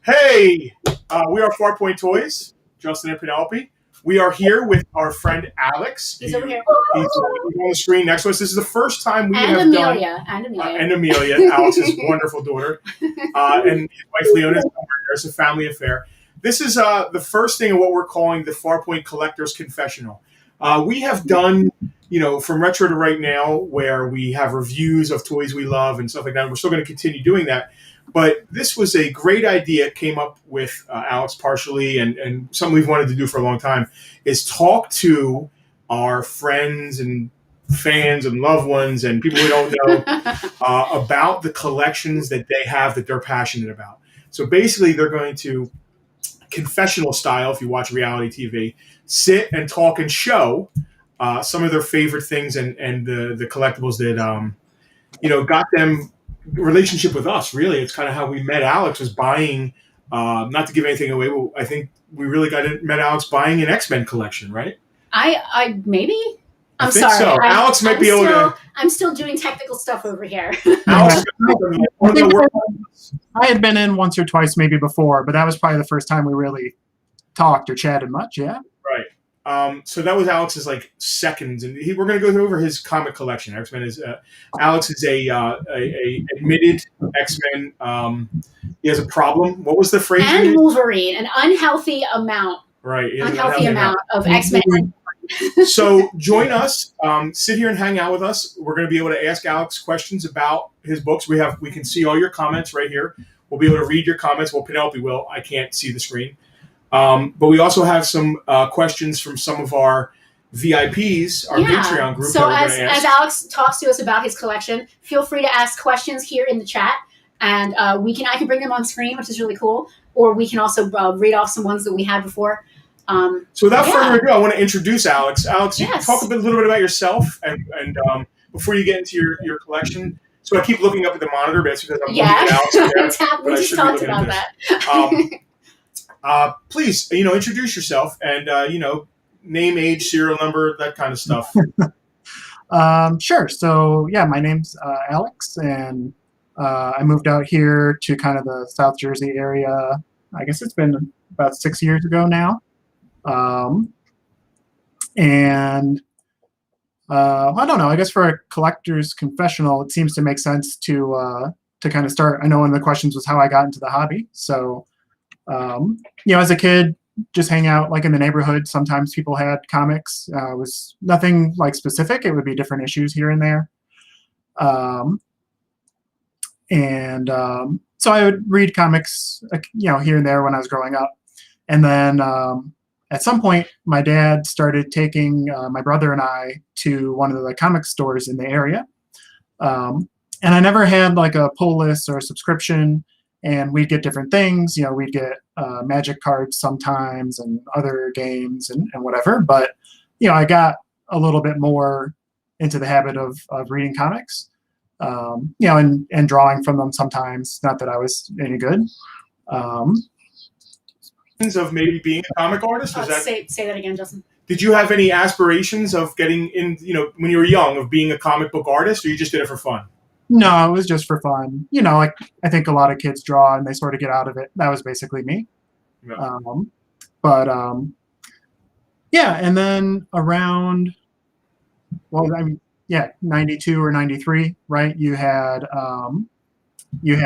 Hey, we are Farpoint Toys, Justin and Penelope. We are here with our friend Alex. He's over here. He's on the screen next to us. This is the first time we And have Amelia. done... And Amelia, Alex's wonderful daughter. And his wife Leona is over here. It's a family affair. This is the first thing of what we're calling the Farpoint Collector's Confessional. We have done, from retro to right now, where we have reviews of toys we love and stuff like that. And we're still going to continue doing that. But this was a great idea. It came up with Alex partially, and something we've wanted to do for a long time, is talk to our friends and fans and loved ones and people we don't know about the collections that they have that they're passionate about. So basically, they're going to, confessional style, if you watch reality TV, sit and talk and show some of their favorite things and the collectibles that got them relationship with us. Really, it's kind of how we met Alex, was buying, not to give anything away, but I think we really met Alex buying an X-Men collection, right? I maybe? I'm think sorry. So. Alex might be able to... I'm still doing technical stuff over here. Alex, I had been in once or twice maybe before, but that was probably the first time we really talked or chatted much, yeah? Right. So that was Alex's seconds, and we're going to go over his comic collection. X-Men is Alex is a admitted X-Men. He has a problem. What was the phrase? And Wolverine, an unhealthy amount. Right. Unhealthy amount of X-Men. So join us. Sit here and hang out with us. We're going to be able to ask Alex questions about his books. We can see all your comments right here. We'll be able to read your comments. Well, Penelope will. I can't see the screen. But we also have some questions from some of our VIPs, our Patreon group. So as Alex talks to us about his collection, feel free to ask questions here in the chat, and I can bring them on screen, which is really cool. Or we can also read off some ones that we had before. So without further ado, I want to introduce Alex. Alex, yes. Talk a little bit about yourself, and before you get into your collection. So I keep looking up at the monitor, but it's because I'm looking at Alex. We just talked about that. Please, introduce yourself and, name, age, serial number, that kind of stuff. Sure. So, yeah, my name's Alex, and I moved out here to kind of the South Jersey area. I guess it's been about 6 years ago now. I don't know. I guess for a collector's confessional, it seems to make sense to kind of start. I know one of the questions was how I got into the hobby. So, as a kid, just hang out in the neighborhood. Sometimes people had comics. It was nothing specific. It would be different issues here and there. So I would read comics, here and there when I was growing up. And then at some point, my dad started taking my brother and I to one of the comic stores in the area. And I never had a pull list or a subscription, and we'd get different things. We'd get Magic cards sometimes and other games and whatever. But, I got a little bit more into the habit of reading comics, and drawing from them sometimes. Not that I was any good. Of maybe being a comic artist? Say that again, Justin. Did you have any aspirations of getting in, when you were young, of being a comic book artist, or you just did it for fun? No, it was just for fun. I think a lot of kids draw and they sort of get out of it. That was basically me. Yeah. And then around, 92 or 93, right? You had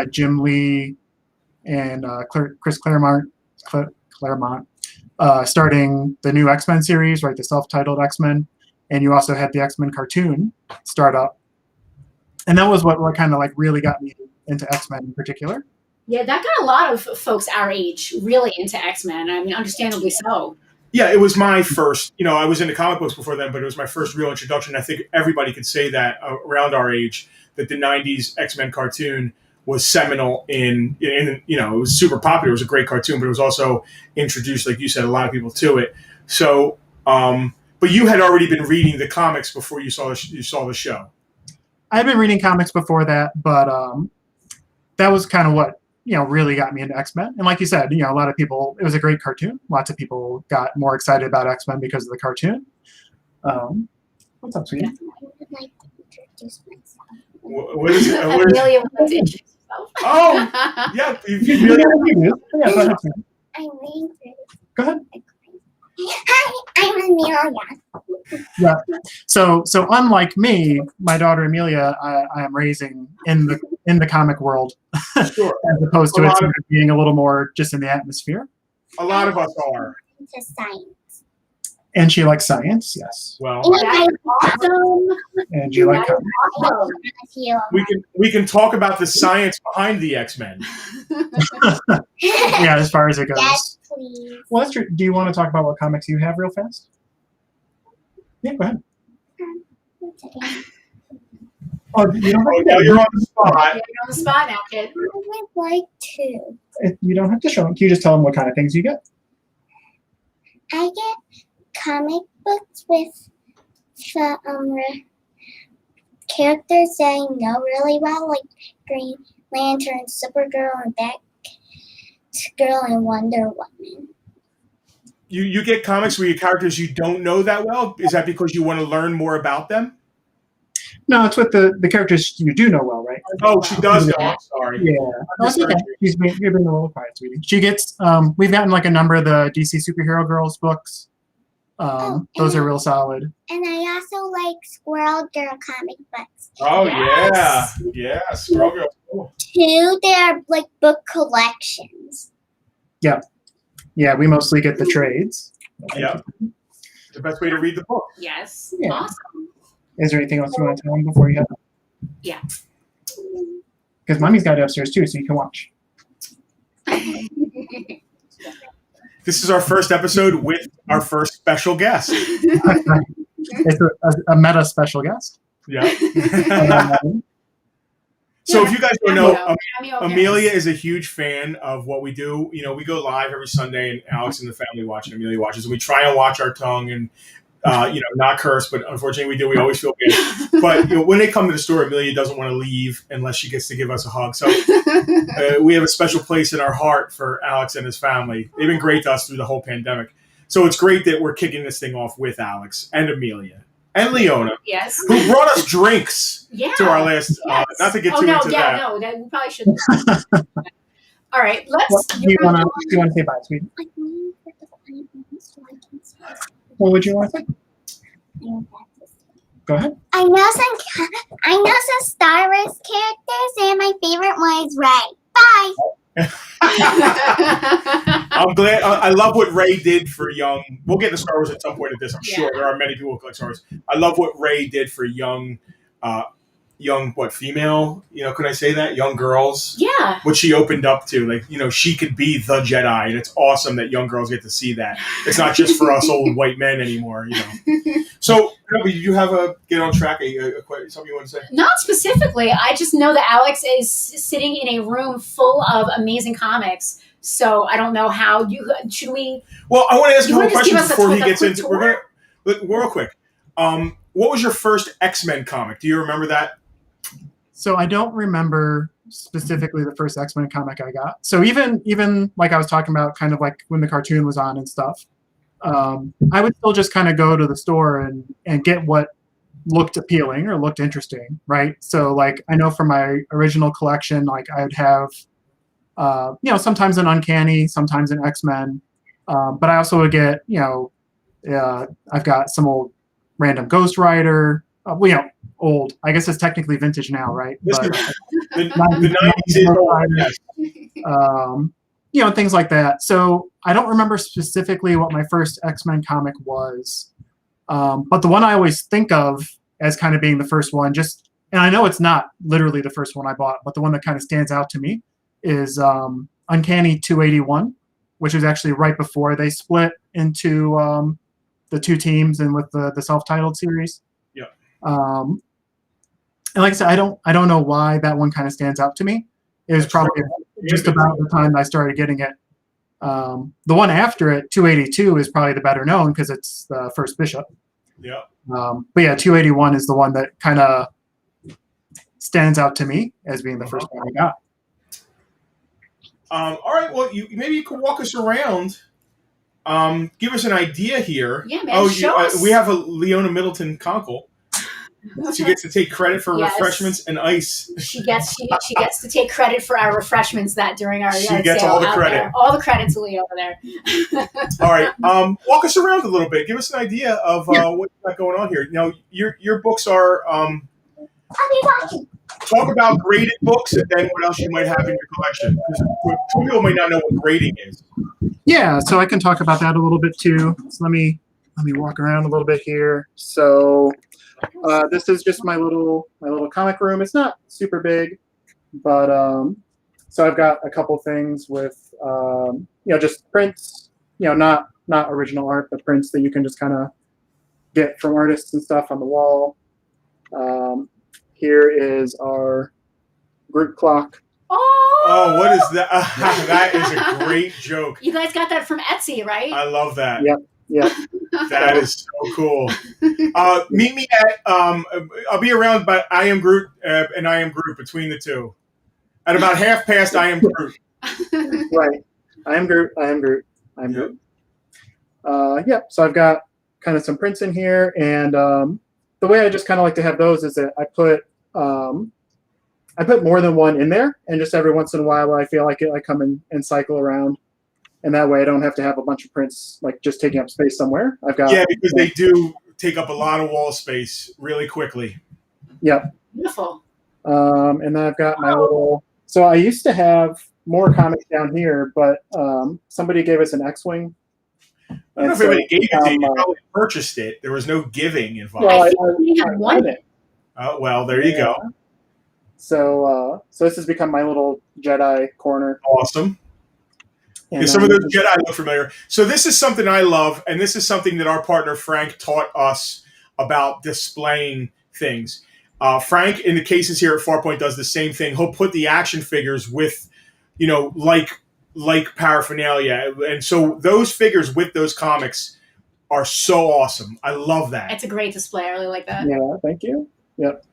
Jim Lee and Chris Claremont starting the new X-Men series, right? The self-titled X-Men. And you also had the X-Men cartoon start up. And that was what kind of really got me into X-Men in particular. Yeah, that got a lot of folks our age really into X-Men. I mean, understandably so. Yeah, it was my first, I was into comic books before then, but it was my first real introduction. I think everybody could say that around our age, that the 90s X-Men cartoon was seminal in it was super popular. It was a great cartoon, but it was also introduced, like you said, a lot of people to it. So, but you had already been reading the comics before you saw the show. I had been reading comics before that, but that was kind of what really got me into X-Men. And like you said, a lot of people, it was a great cartoon. Lots of people got more excited about X-Men because of the cartoon. What's up, sweetie? What is it? yourself. Oh, yeah. Yeah, go ahead. I'm reading through. Go ahead. Hi, I'm Amelia. Yeah. So unlike me, my daughter Amelia, I am raising in the comic world, Sure. as opposed to it sort of being a little more just in the atmosphere. A lot of us are. Into science. And she likes science, yes. Well, That's awesome. And you like That comics. is awesome. we can talk about the science behind the X-Men. Yeah, as far as it goes. Yes, please. Well, that's true. Do you want to talk about what comics you have real fast? Yeah, go ahead. Oh, you don't have Now to, you're on the spot. Yeah, you're on the spot now, kid. I would like to. you don't have to show them. Can you just tell them what kind of things you get? I get comic books with characters that I know really well, like Green Lantern, Supergirl, and Batgirl, and Wonder Woman. You get comics where your characters you don't know that well. Is that because you want to learn more about them? No, it's with the characters you do know well, right? Oh, she does know. I'm sorry. Yeah. That's okay. You've been a little quiet, sweetie. She gets, we've gotten like a number of the DC Superhero Girls books. Those are real solid. And I also like Squirrel Girl comic books. Oh, Yes. yeah. Squirrel Girl. Cool. Two, they're like book collections. Yeah, we mostly get the trades. Yeah. The best way to read the book. Yes. Yeah. Awesome. Is there anything else you want to tell them before you head up? Yeah. Because Mommy's got it upstairs too, so you can watch. This is our first episode with our first special guest. It's a meta special guest. Yeah. Um, So if you guys don't know, Cameo Amelia guest. is a huge fan of what we do. You know, we go live every Sunday, and Alex and the family watch, and Amelia watches, and we try and watch our tongue and, not curse, but unfortunately we do. We always feel bad. But when they come to the store, Amelia doesn't want to leave unless she gets to give us a hug. So we have a special place in our heart for Alex and his family. They've been great to us through the whole pandemic. So it's great that we're kicking this thing off with Alex and Amelia and Leona, Yes. who brought us drinks Yeah. to our last. Yes. Not to get oh, too no, into yeah, that. no, that we probably shouldn't. All right, let's. what, do you want to say bye, sweetie? Like me for the quiet moments so I can see. What would you want to say? Go ahead. I know some Star Wars characters, and my favorite one is Rey. Bye. I'm glad. I love what Ray did for young. We'll get to Star Wars at some point of this. I'm Yeah. sure there are many people who collect Star Wars. I love what Ray did for young female. Could I say that? Young girls. Yeah. What she opened up to, she could be the Jedi, and it's awesome that young girls get to see that. It's not just for us old white men anymore. So, did you have get on track? Something you want to say? Not specifically. I just know that Alex is sitting in a room full of amazing comics. So I don't know how should we. Well, I want to ask You him a wanna just give question us before he a gets quick into. tour? Real quick. What was your first X-Men comic? Do you remember that? So I don't remember specifically the first X-Men comic I got. So even like I was talking about, kind of like when the cartoon was on and stuff, I would still just kind of go to the store and get what looked appealing or looked interesting, right? So like I know from my original collection, like I'd have, sometimes an Uncanny, sometimes an X-Men, but I also would get, I've got some old random Ghost Rider, old. I guess it's technically vintage now, right? This But, is the 90s is old, yes. things like that. So I don't remember specifically what my first X-Men comic was, but the one I always think of as kind of being the first one, and I know it's not literally the first one I bought, but the one that kind of stands out to me is Uncanny 281, which was actually right before they split into the two teams and with the self-titled series. Yeah. And like I said, I don't know why that one kind of stands out to me. It was probably just about the time I started getting it. The one after it, 282, is probably the better known because it's the first Bishop. Yeah. But yeah, 281 is the one that kind of stands out to me as being the first one I got. All right. Well, maybe you could walk us around. Give us an idea here. Yeah, man. Show us. We have a Leona Middleton Conkle. She gets to take credit for Yes. refreshments and ice. She gets to take credit for our refreshments that during our She yard gets sale all the out credit. there. All the credit to Lee over there. All right, walk us around a little bit. Give us an idea of what you got going on here. You know, your books are. Talk about graded books, and then what else you might have in your collection. Because some people might not know what grading is. Yeah, so I can talk about that a little bit too. So let me walk around a little bit here. So this is just my little comic room. It's not super big, but so I've got a couple things with just prints. Not original art, but prints that you can just kind of get from artists and stuff on the wall. Here is our group clock. Oh, what is that? That is a great joke. You guys got that from Etsy, right? I love that. Yep. That is so cool. Meet me at. I'll be around, but I Am Groot and I Am Groot between the two. At about half past, I Am Groot. Right. I am Groot. Groot. So I've got kind of some prints in here, and the way I just kind of like to have those is that I put more than one in there, and just every once in a while I feel like it, I come in and cycle around, and that way I don't have to have a bunch of prints like just taking up space somewhere. I've got because they do take up a lot of wall space really quickly. Yep. Beautiful. And then I've got my little. So I used to have more comics down here, but somebody gave us an X-wing. I don't know if anybody gave it to you. You probably purchased it. There was no giving involved. Well, I think we have one. Oh, well, there you go. So this has become my little Jedi corner. Awesome. And some of those Jedi look familiar. So this is something I love, and this is something that our partner Frank taught us about displaying things. Frank, in the cases here at Farpoint, does the same thing. He'll put the action figures with, like paraphernalia, and so those figures with those comics are so awesome. I love that. It's a great display. I really like that. Yeah, thank you. Yep.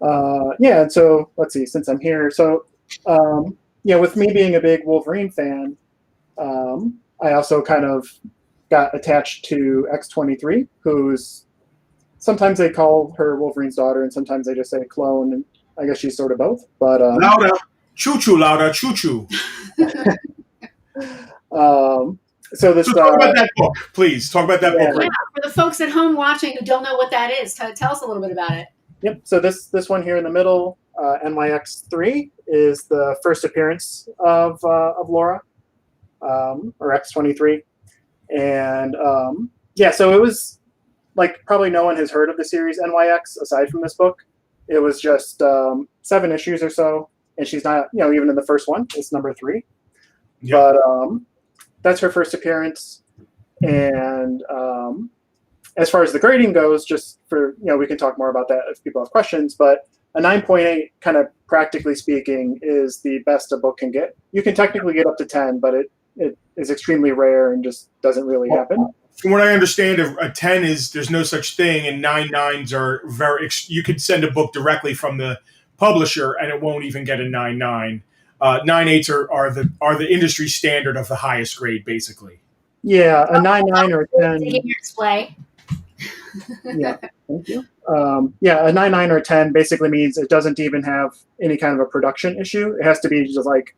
And so let's see. Since I'm here, so with me being a big Wolverine fan, I also kind of got attached to X-23, who's sometimes they call her Wolverine's daughter, and sometimes they just say clone, and I guess she's sort of both. But louder, choo-choo, louder, choo-choo. So talk about that book, please. Talk about that book. Yeah, for the folks at home watching who don't know what that is, tell us a little bit about it. Yep. So this one here in the middle, NYX3, is the first appearance of Laura, or X-23, and so it was like probably no one has heard of the series NYX aside from this book. It was just 7 issues or so, and she's not even in the first one. It's number 3, but that's her first appearance, and as far as the grading goes, just for, we can talk more about that if people have questions, but a 9.8, kind of practically speaking, is the best a book can get. You can technically get up to 10, but it is extremely rare and just doesn't really happen. From what I understand, a 10 is there's no such thing, and 9.9s are you could send a book directly from the publisher and it won't even get a 9.9. 9.8s are the industry standard of the highest grade, basically. Yeah, a 9.9 or a 10. Your display. Yeah, thank you. A 9.9 or 10 basically means it doesn't even have any kind of a production issue. It has to be just like,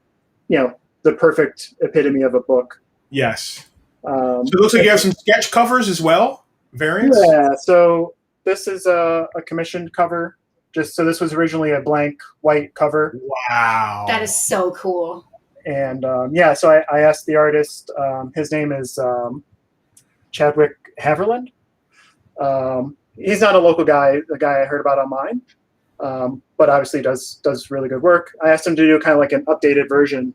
the perfect epitome of a book. Yes. So it looks like you have some sketch covers as well, variants? Yeah, so this is a commissioned cover. So this was originally a blank white cover. Wow. That is so cool. And so I asked the artist, his name is Chadwick Haverland. He's not a local guy, the guy I heard about online, but obviously does really good work. I asked him to do kind of like an updated version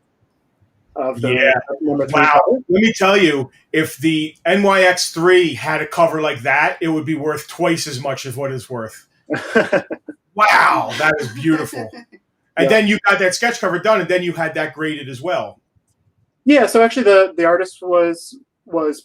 of the number 3 cover. Let me tell you, if the NYX3 had a cover like that, it would be worth twice as much as what it's worth. Wow, that is beautiful. And then you got that sketch cover done, and then you had that graded as well. Yeah, so actually the artist was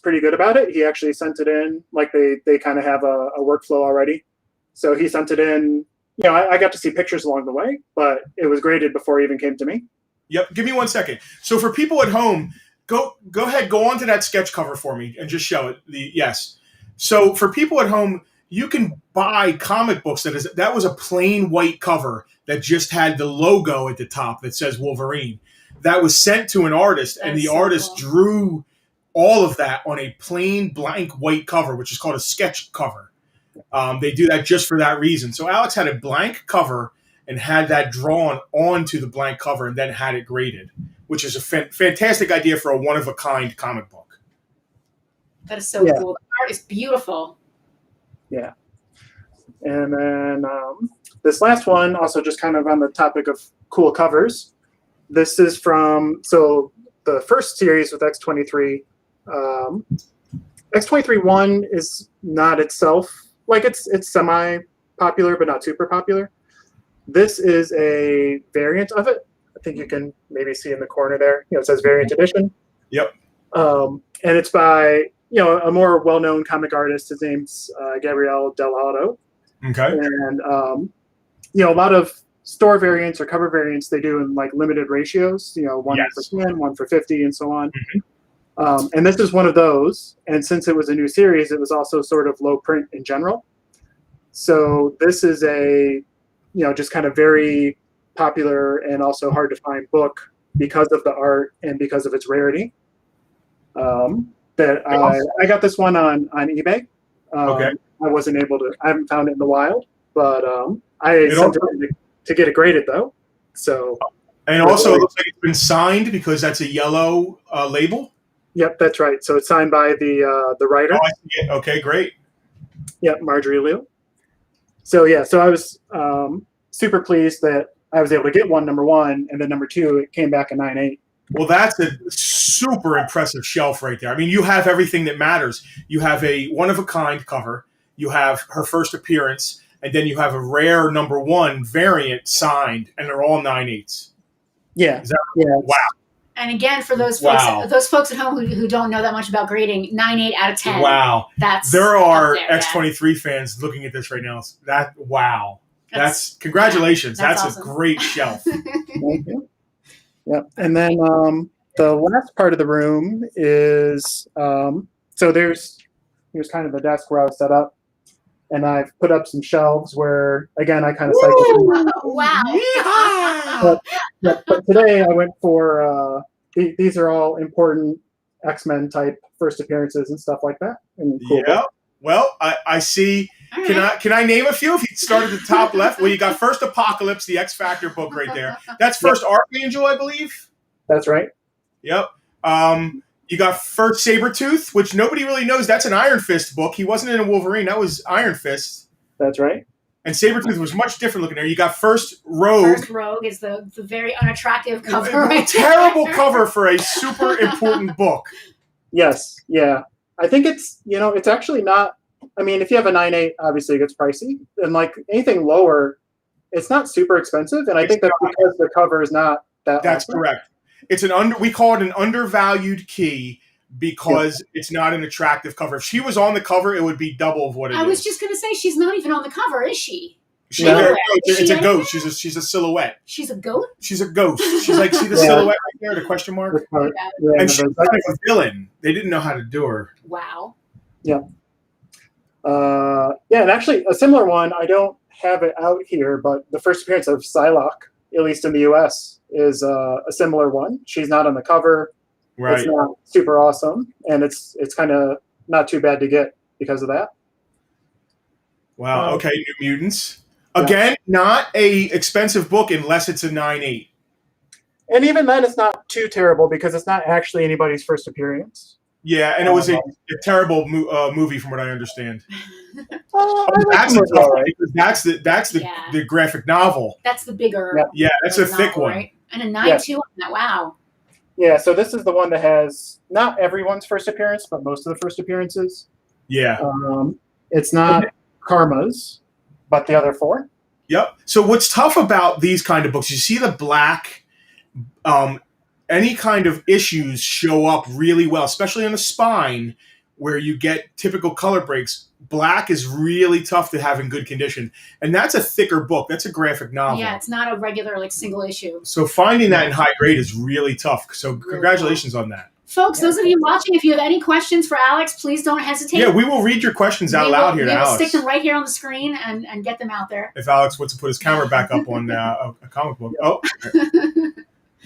pretty good about it. He actually sent it in, like they kind of have a workflow already. So he sent it in. I got to see pictures along the way, but it was graded before it even came to me. Yep. Give me 1 second. So for people at home, go ahead, go on to that sketch cover for me and just show it. Yes. So for people at home, you can buy comic books that was a plain white cover that just had the logo at the top that says Wolverine. That was sent to an artist, and the artist drew all of that on a plain blank white cover, which is called a sketch cover. They do that just for that reason. So Alex had a blank cover and had that drawn onto the blank cover and then had it graded, which is a fantastic idea for a one-of-a-kind comic book. That is so cool. The art is beautiful. Yeah. And then this last one, also just kind of on the topic of cool covers. This is from, so the first series with X-23. X-23-1 is not itself, like it's semi-popular, but not super popular. This is a variant of it. I think you can maybe see in the corner there. It says variant edition. Yep. And it's by, a more well-known comic artist. His name's Gabriel Dell'Otto. Okay. And, a lot of store variants or cover variants they do in like limited ratios, one for 10, one for 50, and so on. Mm-hmm. And this is one of those. And since it was a new series, it was also sort of low print in general. So this is a, just kind of very popular and also hard to find book because of the art and because of its rarity. I got this one on eBay. Okay. I haven't found it in the wild, but I sent it to get it graded though. So, and also it looks like it's been signed because that's a yellow label. Yep, that's right. So it's signed by the writer. Oh, I see it. Okay, great. Yep, Marjorie Liu. So I was super pleased that I was able to get number one, and then number two, it came back a 9.8. Well, that's a super impressive shelf right there. I mean, you have everything that matters. You have a one-of-a-kind cover. You have her first appearance. And then you have a rare number one variant signed, and they're all 9.8s. Yeah. Wow. And again, for those folks at home who don't know that much about grading, 9.8 out of 10. Wow. There are X-23 fans looking at this right now. That's congratulations. That's awesome. A great shelf. Thank you. Yep. And then the last part of the room is here's kind of the desk where I was set up. And I've put up some shelves where, again, I kind of cycle through. Wow. But today I went for, these are all important X-Men type first appearances and stuff like that. And cool yeah. Well, I see. Right. Can I name a few? If you start at the top left, well, you got First Apocalypse, the X Factor book right there. That's First Archangel, I believe. That's right. Yep. You got First Sabretooth, which nobody really knows. That's an Iron Fist book. He wasn't in a Wolverine. That was Iron Fist. That's right. And Sabretooth was much different looking there. You got First Rogue. First Rogue is the very unattractive cover. Terrible cover for a super important book. Yes. Yeah. I think it's, it's actually not, I mean, if you have a 9.8, obviously it gets pricey. And like anything lower, it's not super expensive. And I think that's because the cover is not that. That's correct. It's we call it an undervalued key because it's not an attractive cover. If she was on the cover, it would be double of what it is. I was just going to say, she's not even on the cover, is she? It's a ghost. She's a silhouette. She's a goat? She's a ghost. She's like, see the silhouette right there, the question mark? And she's like a villain. They didn't know how to do her. Wow. Yeah. And actually, a similar one, I don't have it out here, but the first appearance of Psylocke, at least in the U.S., is a similar one. She's not on the cover. Right. It's not super awesome, and it's kind of not too bad to get because of that. Wow. Okay, New Mutants. Again, not a expensive book unless it's a 9.8. And even then, it's not too terrible because it's not actually anybody's first appearance. Yeah, and it was a terrible movie from what I understand. That's the graphic novel. That's the bigger. Yeah, that's a thick one. Right? And a 9.2 on that. Wow. Yeah, so this is the one that has not everyone's first appearance, but most of the first appearances. Yeah. It's not Karma's, but the other four. Yep. So what's tough about these kind of books, you see the black, any kind of issues show up really well, especially on the spine where you get typical color breaks. Black is really tough to have in good condition. And that's a thicker book. That's a graphic novel. Yeah, it's not a regular single issue. So finding that in high grade is really tough. So congratulations on that. Folks, those of you watching, if you have any questions for Alex, please don't hesitate. Yeah, we will read your questions out loud here to Alex. We will stick them right here on the screen and get them out there. If Alex wants to put his camera back up on a comic book. Oh,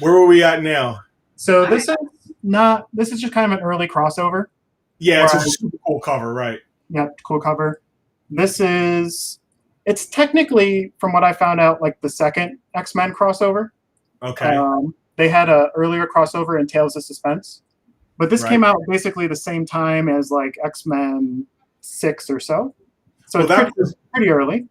where were we at now? So this is just kind of an early crossover. Yeah, it's a super cool cover, right? Yep, cool cover. It's technically, from what I found out, like the second X-Men crossover. Okay. They had a earlier crossover in Tales of Suspense, but this came out basically the same time as like X-Men 6 or so. So it's pretty early.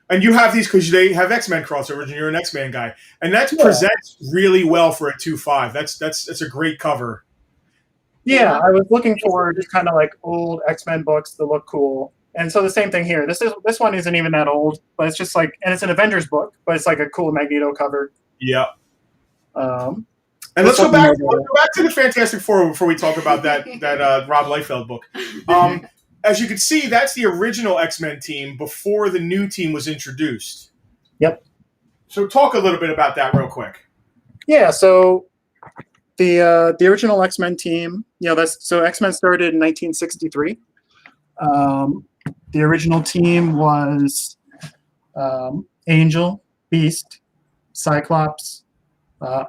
And you have these because they have X-Men crossovers, and you're an X-Men guy, and that presents really well for a 2.5. That's a great cover. Yeah, I was looking for just kind of like old X-Men books that look cool. And so the same thing here. This one isn't even that old, but it's just like, and it's an Avengers book, but it's like a cool Magneto cover. Yeah. And let's go back to the Fantastic Four before we talk about that Rob Liefeld book. As you can see, that's the original X-Men team before the new team was introduced. Yep. So talk a little bit about that real quick. Yeah. So the original X-Men team, X-Men started in 1963. The original team was Angel, Beast, Cyclops,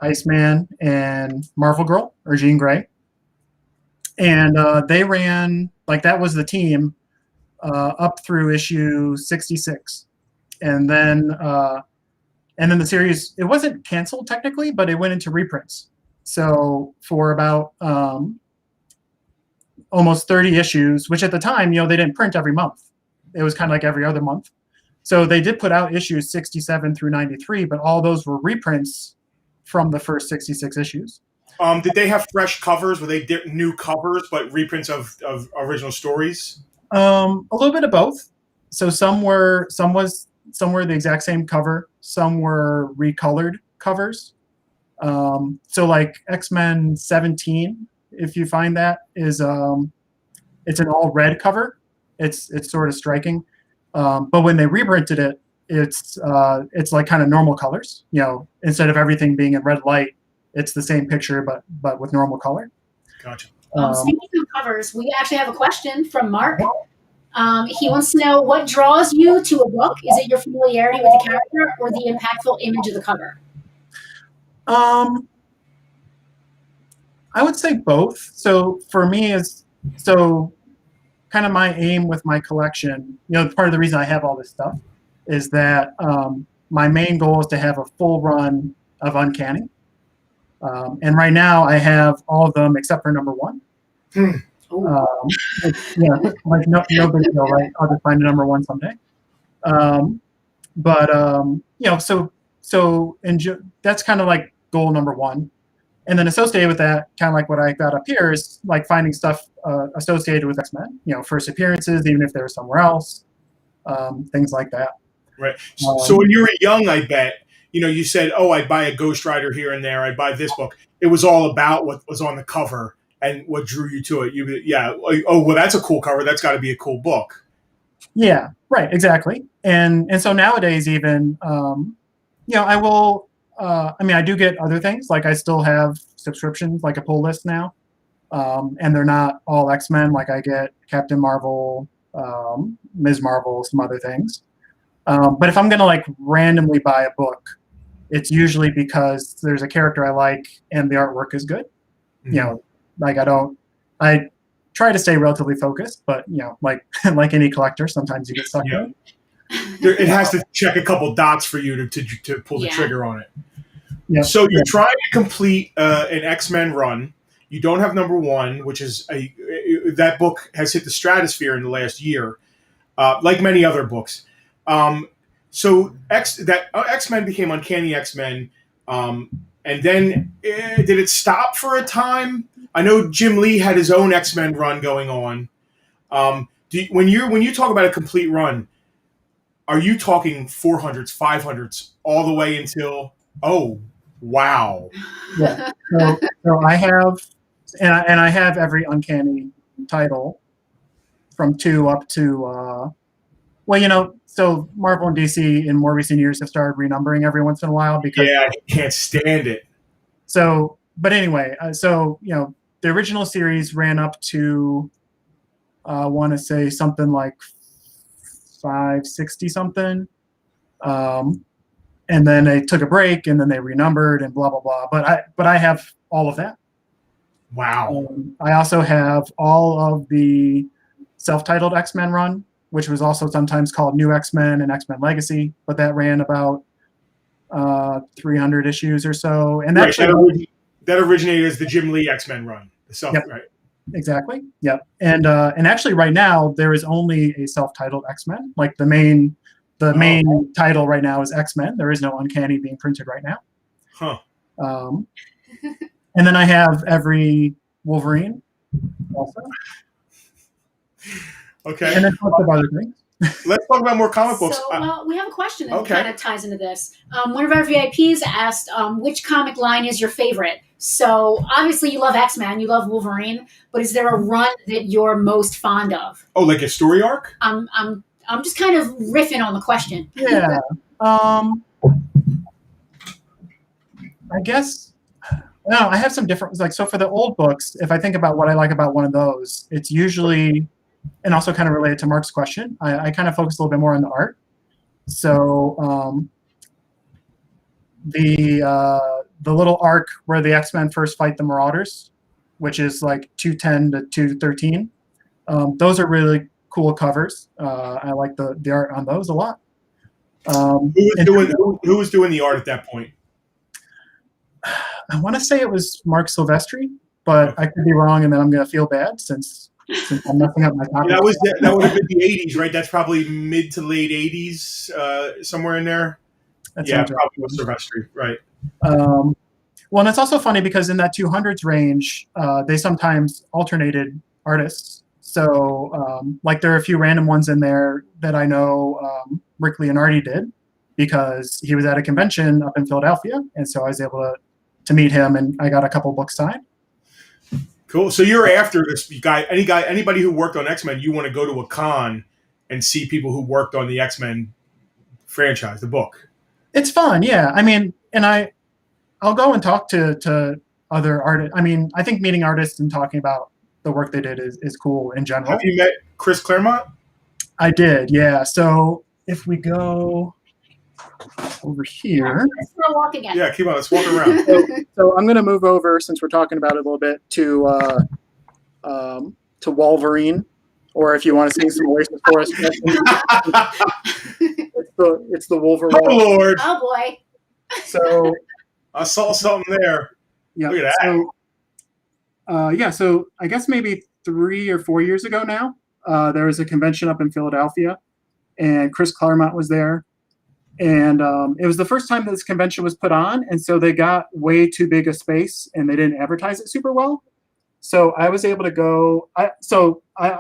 Iceman, and Marvel Girl, or Jean Grey. And they ran, that was the team up through issue 66. And then the series, it wasn't canceled technically, but it went into reprints. So for about almost 30 issues, which at the time, they didn't print every month. It was kind of like every other month. So they did put out issues 67 through 93, but all those were reprints from the first 66 issues. Did they have fresh covers? Were they new covers, but reprints of original stories? A little bit of both. So some were the exact same cover. Some were recolored covers. So like X-Men 17, if you find that, is it's an all red cover. It's sort of striking. But when they reprinted it, it's like kind of normal colors. Instead of everything being in red light, it's the same picture but with normal color. Gotcha. Speaking of covers, we actually have a question from Mark. He wants to know, what draws you to a book? Is it your familiarity with the character or the impactful image of the cover? I would say both. So for me, kind of my aim with my collection, part of the reason I have all this stuff is that my main goal is to have a full run of Uncanny. And right now I have all of them except for number 1. No big deal, right? I'll just find a number 1 someday. That's kind of like goal number 1. And then associated with that, kind of like what I got up here, is like finding stuff associated with X-Men, first appearances, even if they were somewhere else, things like that. Right. So when you were young, I bet, you said, oh, I'd buy a Ghost Rider here and there. I'd buy this book. It was all about what was on the cover and what drew you to it. Oh, well, that's a cool cover. That's got to be a cool book. Yeah, right, exactly. And so nowadays even, I will, I do get other things. Like I still have subscriptions, like a pull list now. And they're not all X-Men. Like I get Captain Marvel, Ms. Marvel, some other things. But if I'm going to randomly buy a book, it's usually because there's a character I like and the artwork is good. Mm-hmm. I try to stay relatively focused, but like any collector, sometimes you get stuck in. It has to check a couple dots for you to pull the trigger on it. Yeah. So you're trying to complete an X-Men run. You don't have number 1, which is that book has hit the stratosphere in the last year, like many other books. So X-Men became Uncanny X-Men, and then did it stop for a time? I know Jim Lee had his own X-Men run going on. When you talk about a complete run, are you talking 400s, 500s, all the way until? Oh, wow! Yeah. So I have, and I have every Uncanny title from 2 up to. So Marvel and DC in more recent years have started renumbering every once in a while because I can't stand it. So, but anyway, the original series ran up to, I want to say something like 560 something. And then they took a break, and then they renumbered and blah blah blah. But I have all of that. Wow. I also have all of the self-titled X-Men run, which was also sometimes called New X-Men and X-Men Legacy, but that ran about 300 issues or so. And Right, actually, that originated as the Jim Lee X-Men run. Yep. Right. Exactly. Yep. And actually, right now there is only a self-titled X-Men. Like the main title right now is X-Men. There is no Uncanny being printed right now. Huh. And then I have every Wolverine also. Okay. And then lots of other things. Let's talk about more comic books. So we have a question that Okay. kind of ties into this. One of our VIPs asked, which comic line is your favorite? So obviously you love X-Men, you love Wolverine, but is there a run that you're most fond of? Oh, like a story arc? I'm just kind of riffing on the question. Yeah. I guess. No, I have some different. Like, so for the old books, if I think about what I like about one of those, it's usually, and also kind of related to Mark's question, I kind of focus a little bit more on the art. So the little arc where the X-Men first fight the Marauders, which is like 210 to 213, those are really cool covers. I like the art on those a lot. Who was doing the art at that point? I want to say it was Mark Silvestri, but I could be wrong, and then I'm going to feel bad since I'm messing up my topic. That would have been the 80s, right? That's probably mid to late 80s, somewhere in there. Yeah, probably was Silvestri, right. Well, and it's also funny because in that 200s range, they sometimes alternated artists. So, like, there are a few random ones in there that I know Rick Leonardi did because he was at a convention up in Philadelphia, and so I was able to meet him, and I got a couple books signed. Cool. So you're after this guy, anybody who worked on X-Men, you want to go to a con and see people who worked on the X-Men franchise, the book. It's fun, yeah. I mean, and I'll go and talk to other artists. I mean, I think meeting artists and talking about the work they did is cool in general. Have you met Chris Claremont? I did, yeah. So if we go over here. Let's go walk again. Yeah, keep on. Let's walk around. So I'm going to move over, since we're talking about it a little bit, to Wolverine, or if you want to sing some Oasis for us. It's the Wolverine. Oh, Lord. Oh, boy. So I saw something there. Yeah. Look at that. So I guess maybe 3 or 4 years ago now, there was a convention up in Philadelphia, and Chris Claremont was there. And it was the first time that this convention was put on, and so they got way too big a space, and they didn't advertise it super well. So I was able to go. I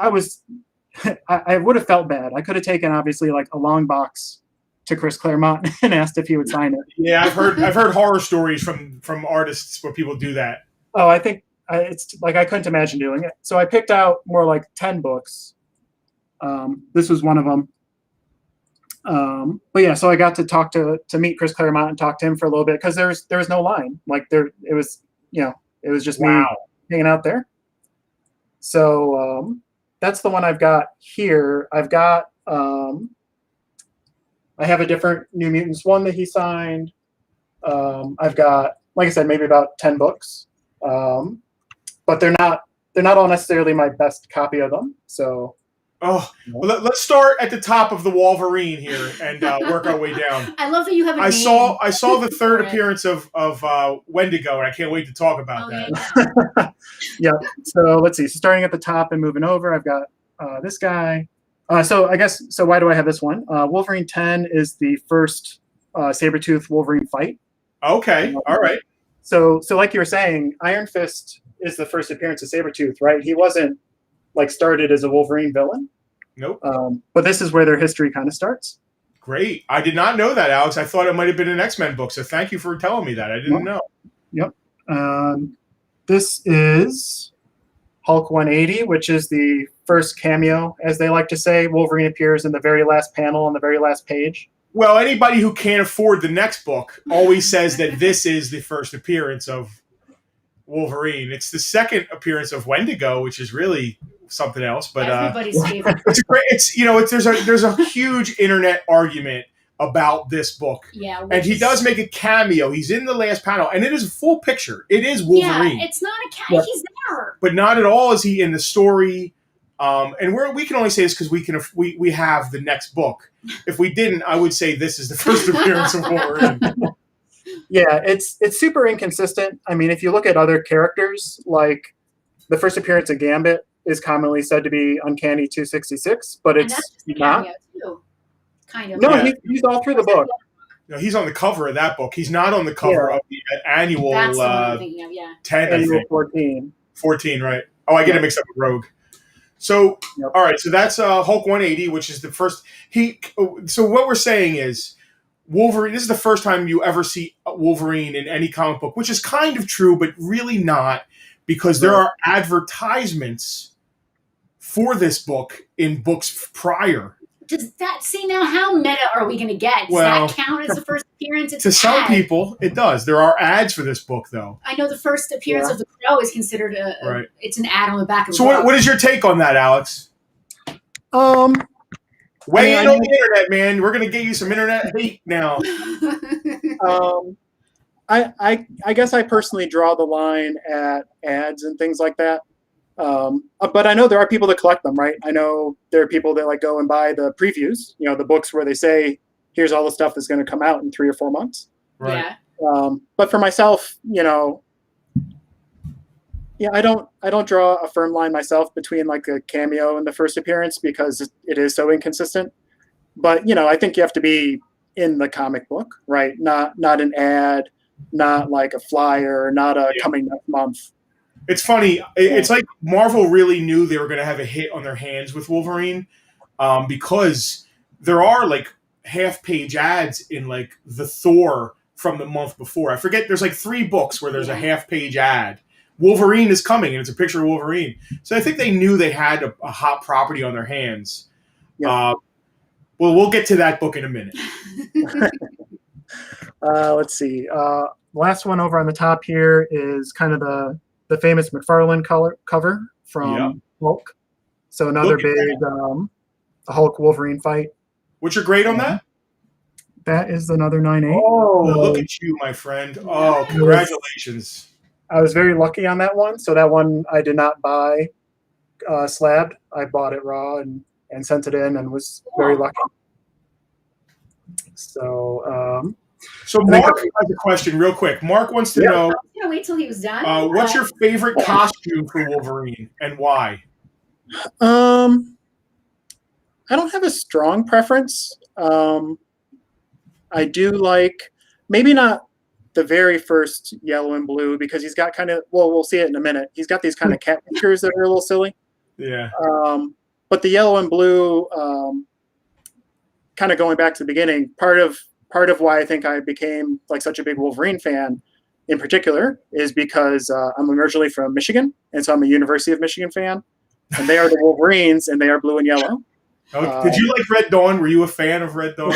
would have felt bad. I could have taken, obviously, like a long box to Chris Claremont and asked if he would sign it. Yeah, I've heard horror stories from artists where people do that. Oh, I think it's like I couldn't imagine doing it. So I picked out more like 10 books. This was one of them. But yeah, so I got to meet Chris Claremont and talk to him for a little bit because there was no line. Like it was just me hanging out there. So that's the one I've got here. I've got I have a different New Mutants one that he signed. I've got, like I said, maybe about 10 books. But they're not all necessarily my best copy of them. So well, let's start at the top of the Wolverine here and work our way down. I love that you have a name. I saw the third appearance of Wendigo, and I can't wait to talk about that. Yeah. So let's see. So starting at the top and moving over, I've got this guy. So why do I have this one? Wolverine 10 is the first Sabretooth Wolverine fight. Okay. All right. So like you were saying, Iron Fist is the first appearance of Sabretooth, right? He wasn't like started as a Wolverine villain. Nope. But this is where their history kind of starts. Great. I did not know that, Alex. I thought it might have been an X-Men book, so thank you for telling me that. I didn't know. Yep. This is Hulk 180, which is the first cameo, as they like to say. Wolverine appears in the very last panel on the very last page. Well, anybody who can't afford the next book always says that this is the first appearance of Wolverine. It's the second appearance of Wendigo, which is really something else. But everybody's favorite. it's great. There's a huge internet argument about this book. Yeah, and he does make a cameo. He's in the last panel, and it is a full picture. It is Wolverine. Yeah, it's not a cat. He's there, but not at all is he in the story. And we can only say this because we have the next book. If we didn't, I would say this is the first appearance of Wolverine. Yeah, it's super inconsistent. I mean, if you look at other characters, like the first appearance of Gambit is commonly said to be Uncanny 266, but it's not. Too, kind of. No, yeah. he's all through the book. No, he's on the cover of that book. He's not on the cover of the annual 10. Annual 14. 14, right. Oh, I get it mixed up with Rogue. So, all right, so that's Hulk 180, which is the first. So what we're saying is Wolverine, this is the first time you ever see Wolverine in any comic book, which is kind of true, but really not, because there are advertisements for this book in books prior. Does that now how meta are we going to get? Does that count as the first appearance? It's to some people, it does. There are ads for this book, though. I know the first appearance of the Crow is considered it's an ad on the back of the book. So what is your take on that, Alex? Weigh in on the internet, man. We're going to get you some internet hate now. I guess I personally draw the line at ads and things like that. But I know there are people that collect them, right? I know there are people that go and buy the previews, the books where they say, here's all the stuff that's going to come out in 3 or 4 months. Right. Yeah. But for myself, I don't draw a firm line myself between a cameo and the first appearance because it is so inconsistent. But, I think you have to be in the comic book, right? Not an ad, not a flyer, not a coming next month. It's funny. It's like Marvel really knew they were going to have a hit on their hands with Wolverine because there are half-page ads in the Thor from the month before. I forget. There's 3 books where there's a half-page ad. Wolverine is coming, and it's a picture of Wolverine. So I think they knew they had a hot property on their hands. Yeah. Well, we'll get to that book in a minute. Let's see. Last one over on the top here is kind of the famous McFarlane cover from Hulk. So another big Hulk Wolverine fight. What's your grade on that? That is another 9.8. Oh, look at you, my friend. Oh, congratulations. I was very lucky on that one. So that one I did not buy slabbed. I bought it raw and sent it in and was very lucky. So Mark has a question real quick. Mark wants to know. I was going to wait till he was done. What's your favorite costume for Wolverine and why? I don't have a strong preference. I do maybe not the very first yellow and blue because he's got kind of, we'll see it in a minute. He's got these kind of cat fingers that are a little silly. Yeah. But the yellow and blue, kind of going back to the beginning, part of why I think I became such a big Wolverine fan in particular is because I'm originally from Michigan, and so I'm a University of Michigan fan, and they are the Wolverines, and they are blue and yellow. Did you like Red Dawn? Were you a fan of Red Dawn?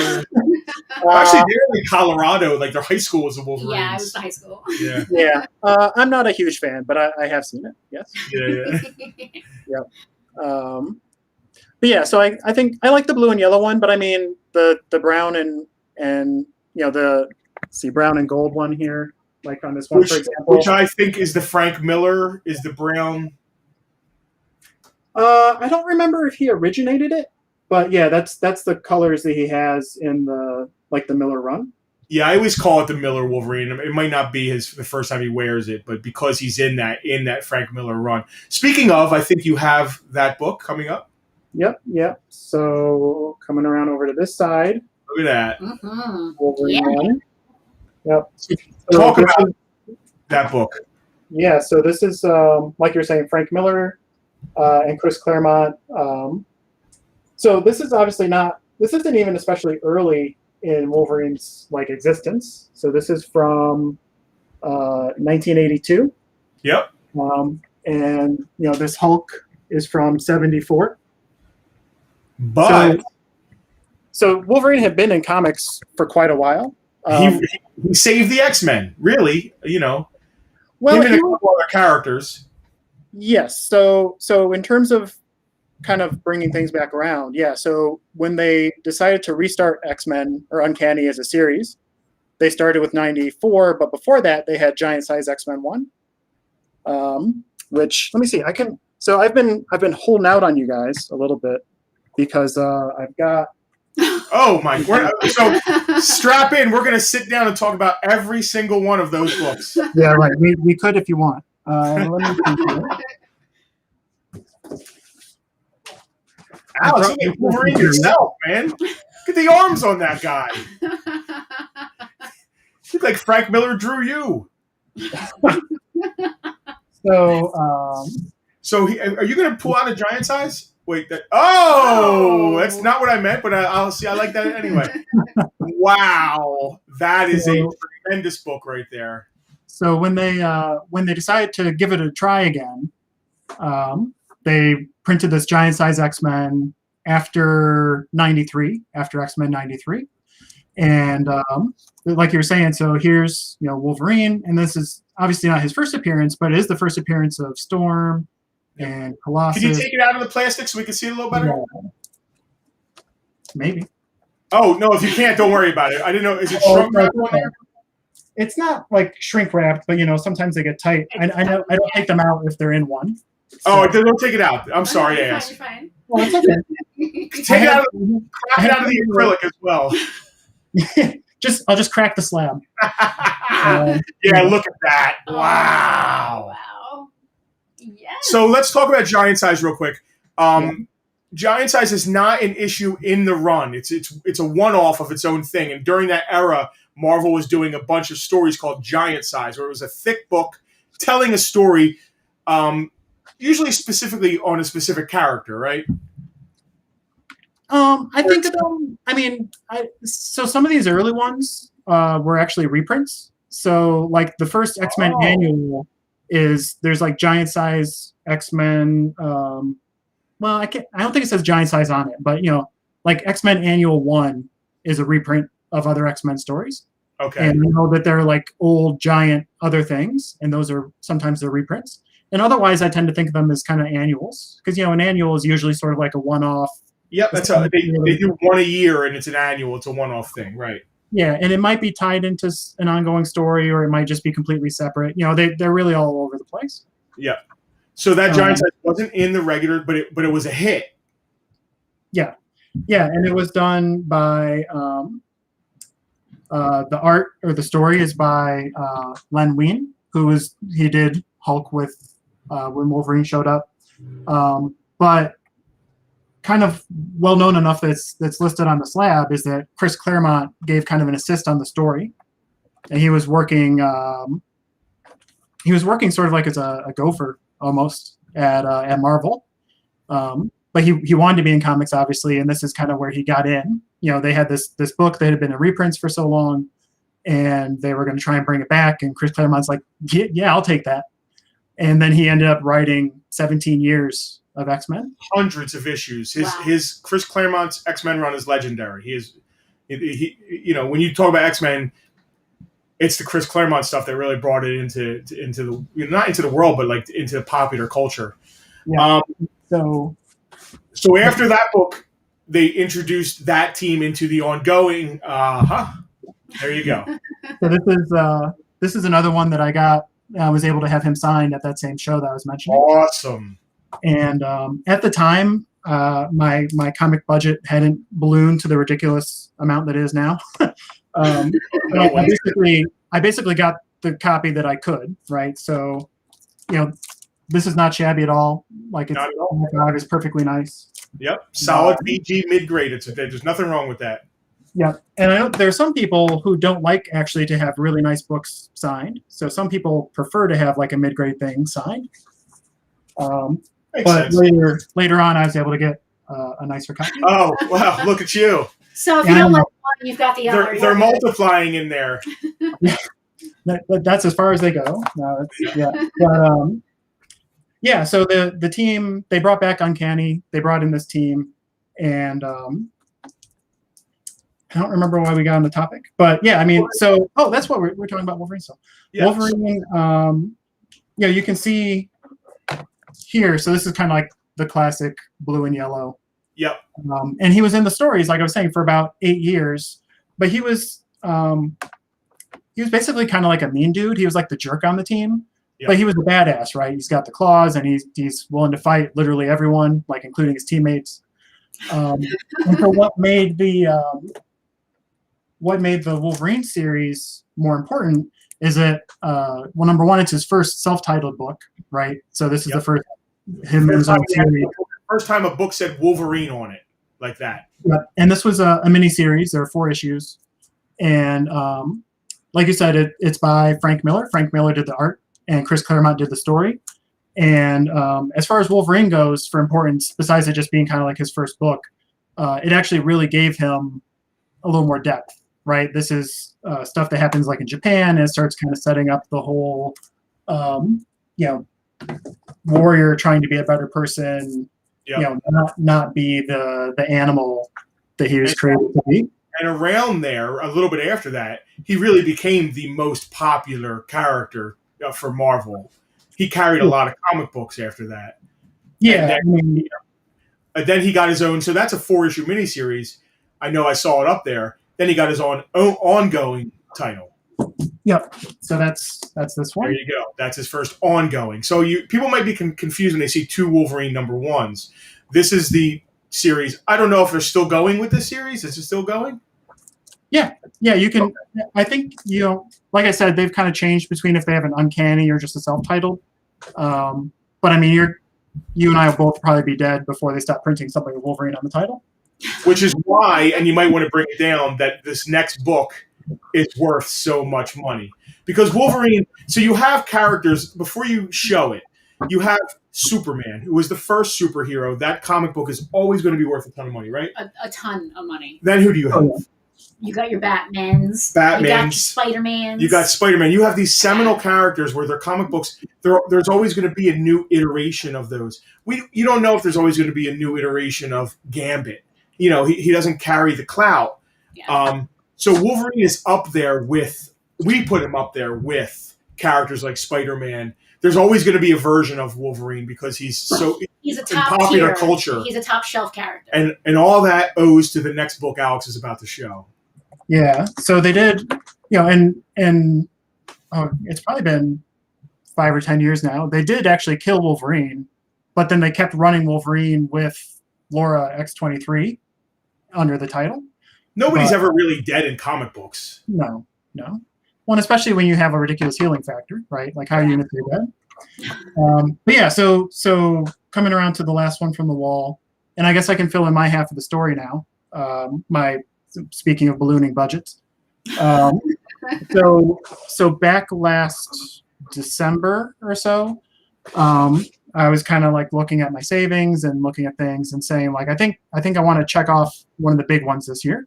Actually, they're in Colorado. Their high school was the Wolverines. Yeah, it was the high school. Yeah. Yeah. I'm not a huge fan, but I have seen it. Yes. Yeah. Yep. But yeah, so I think I like the blue and yellow one, but I mean the brown and the brown and gold one here, on this one, for example. Which I think is the Frank Miller, is the brown. I don't remember if he originated it, but yeah, that's the colors that he has in the the Miller run. Yeah, I always call it the Miller Wolverine. It might not be the first time he wears it, but because he's in that Frank Miller run. Speaking of, I think you have that book coming up. Yep. So coming around over to this side. Look at that. Mm-hmm. Wolverine one. Yep. Talk about that book. Yeah, so this is, like you were saying, Frank Miller and Chris Claremont. So this is obviously this isn't even especially early in Wolverine's existence. So this is from 1982. Yep. And this Hulk is from 74. But so Wolverine had been in comics for quite a while. He saved the X-Men, really. Well, Him and a couple other characters. yes. So in terms of kind of bringing things back around, yeah. So when they decided to restart X-Men or Uncanny as a series, they started with 94, but before that they had Giant Size X-Men 1. Which, let me see, so I've been holding out on you guys a little bit because I've got. Oh my! So strap in. We're gonna sit down and talk about every single one of those books. Yeah, right. We could if you want. Let me think here. Alex, look at Wolverine yourself, man. Look at the arms on that guy. Look like Frank Miller drew you. So, are you going to pull out a giant size? Wait, that's not what I meant, but I'll see. I like that anyway. Wow, that is a tremendous book right there. So when they decided to give it a try again, they printed this giant size X-Men after X-Men 93. And like you were saying, so here's Wolverine, and this is obviously not his first appearance, but it is the first appearance of Storm and Colossus. Can you take it out of the plastic so we can see it a little better? Yeah. Maybe. Oh no, if you can't, don't worry about it. I didn't know. Is it shrunk wrapped on there? It's not like shrink wrapped, but sometimes they get tight. I know I don't take them out if they're in one. So. Oh, don't take it out. I'm sorry, you're ass. fine. Well, it's okay. Take it out of the acrylic as well. I'll just crack the slab. Yeah, look at that! Wow. Wow. Yes. So let's talk about Giant Size real quick. Giant Size is not an issue in the run. It's a one-off of its own thing. And during that era, Marvel was doing a bunch of stories called Giant Size, where it was a thick book telling a story, usually specifically on a specific character, right? I think so some of these early ones were actually reprints. So like the first X-Men annual there's like Giant Size X-Men. I don't think it says Giant Size on it, but like X-Men Annual 1 is a reprint of other X-Men stories. Okay. And that they're like old giant other things, and those are sometimes they're reprints. And otherwise I tend to think of them as kind of annuals, because an annual is usually sort of like a one-off. Yep, that's how they do one a year, and it's an annual. It's a one-off thing, right? Yeah, and it might be tied into an ongoing story, or it might just be completely separate. They're really all over the place. Yeah. So that Giant Size wasn't in the regular, but it was a hit. Yeah, and it was done by the art or the story is by Len Wein, he did Hulk with when Wolverine showed up, but kind of well known enough that's listed on the slab is that Chris Claremont gave kind of an assist on the story, and he was working sort of like as a gopher almost at Marvel, but he wanted to be in comics obviously, and this is kind of where he got in. They had this book that had been in reprints for so long, and they were going to try and bring it back, and Chris Claremont's like, yeah, I'll take that. And then he ended up writing 17 years of X-Men. Hundreds of issues. His Chris Claremont's X-Men run is legendary. He when you talk about X-Men, it's the Chris Claremont stuff that really brought it into the not into the world, but like into popular culture. Yeah. So after that book, they introduced that team into the ongoing. There you go. So this is another one that I got. I was able to have him signed at that same show that I was mentioning. Awesome. And at the time, my comic budget hadn't ballooned to the ridiculous amount that it is now. I basically got the copy that I could, right? So, this is not shabby at all. Like it's 5 is perfectly nice. Yep, solid VG mid-grade. There's nothing wrong with that. Yeah, and I know there are some people who don't like actually to have really nice books signed. So some people prefer to have like a mid-grade thing signed. But later on, I was able to get a nicer copy. Oh wow! Look at you. So if you don't like one, you've got the other. They're multiplying in there. That's as far as they go. But so the team, they brought back Uncanny. They brought in this team, and I don't remember why we got on the topic, but that's what we're talking about Wolverine. So Wolverine, you can see here. So this is kind of like the classic blue and yellow. Yep. And he was in the stories, like I was saying, for about 8 years. But he was basically kind of like a mean dude. He was like the jerk on the team. Yep. But he was a badass, right? He's got the claws, and he's willing to fight literally everyone, like including his teammates. And so what made the Wolverine series more important is that number one, it's his first self-titled book, right? So this is the first him and his own series. First time a book said Wolverine on it like that. Yeah. And this was a mini series. There are 4 issues, and like you said, it's by Frank Miller. Frank Miller did the art, and Chris Claremont did the story. And as far as Wolverine goes, for importance, besides it just being kind of like his first book, it actually really gave him a little more depth, right? This is stuff that happens like in Japan, and it starts kind of setting up the whole, warrior trying to be a better person, not be the animal that he was created to be. And around there, a little bit after that, he really became the most popular character for Marvel. He carried a lot of comic books after that. Yeah. And then he got his own. So that's a 4-issue miniseries. I know I saw it up there. Then he got his own ongoing title. Yep. So that's this one. There you go. That's his first ongoing. So people might be confused when they see 2 Wolverine #1s. This is the series. I don't know if they're still going with this series. Is it still going? Yeah. You can. Okay. I think like I said, they've kind of changed between if they have an uncanny or just a self-titled. But I mean, you and I will both probably be dead before they stop printing something with Wolverine on the title. Which is why, and you might want to bring it down, that this next book is worth so much money. Because Wolverine, so you have characters, before you show it, you have Superman, who was the first superhero. That comic book is always going to be worth a ton of money, right? A ton of money. Then who do you have? You got your Batmans. You got your Spider-Mans. You got Spider-Man. You have these seminal characters where their comic books, there's always going to be a new iteration of those. You don't know if there's always going to be a new iteration of Gambit. He doesn't carry the clout. Yeah. So Wolverine is up there we put him up there with characters like Spider-Man. There's always going to be a version of Wolverine because he's a top in popular tier. culture. He's a top shelf character. And all that owes to the next book Alex is about to show. Yeah. So they did, and it's probably been 5 or 10 years now. They did actually kill Wolverine, but then they kept running Wolverine with Laura X-23 under the title. Nobody's ever really dead in comic books. No. Well, especially when you have a ridiculous healing factor, right? Like, how are you going to do that? But yeah, so coming around to the last one from the wall, and I guess I can fill in my half of the story now. Speaking of ballooning budgets. So back last December or so, I was kind of like looking at my savings and looking at things and saying, like, I think I want to check off one of the big ones this year.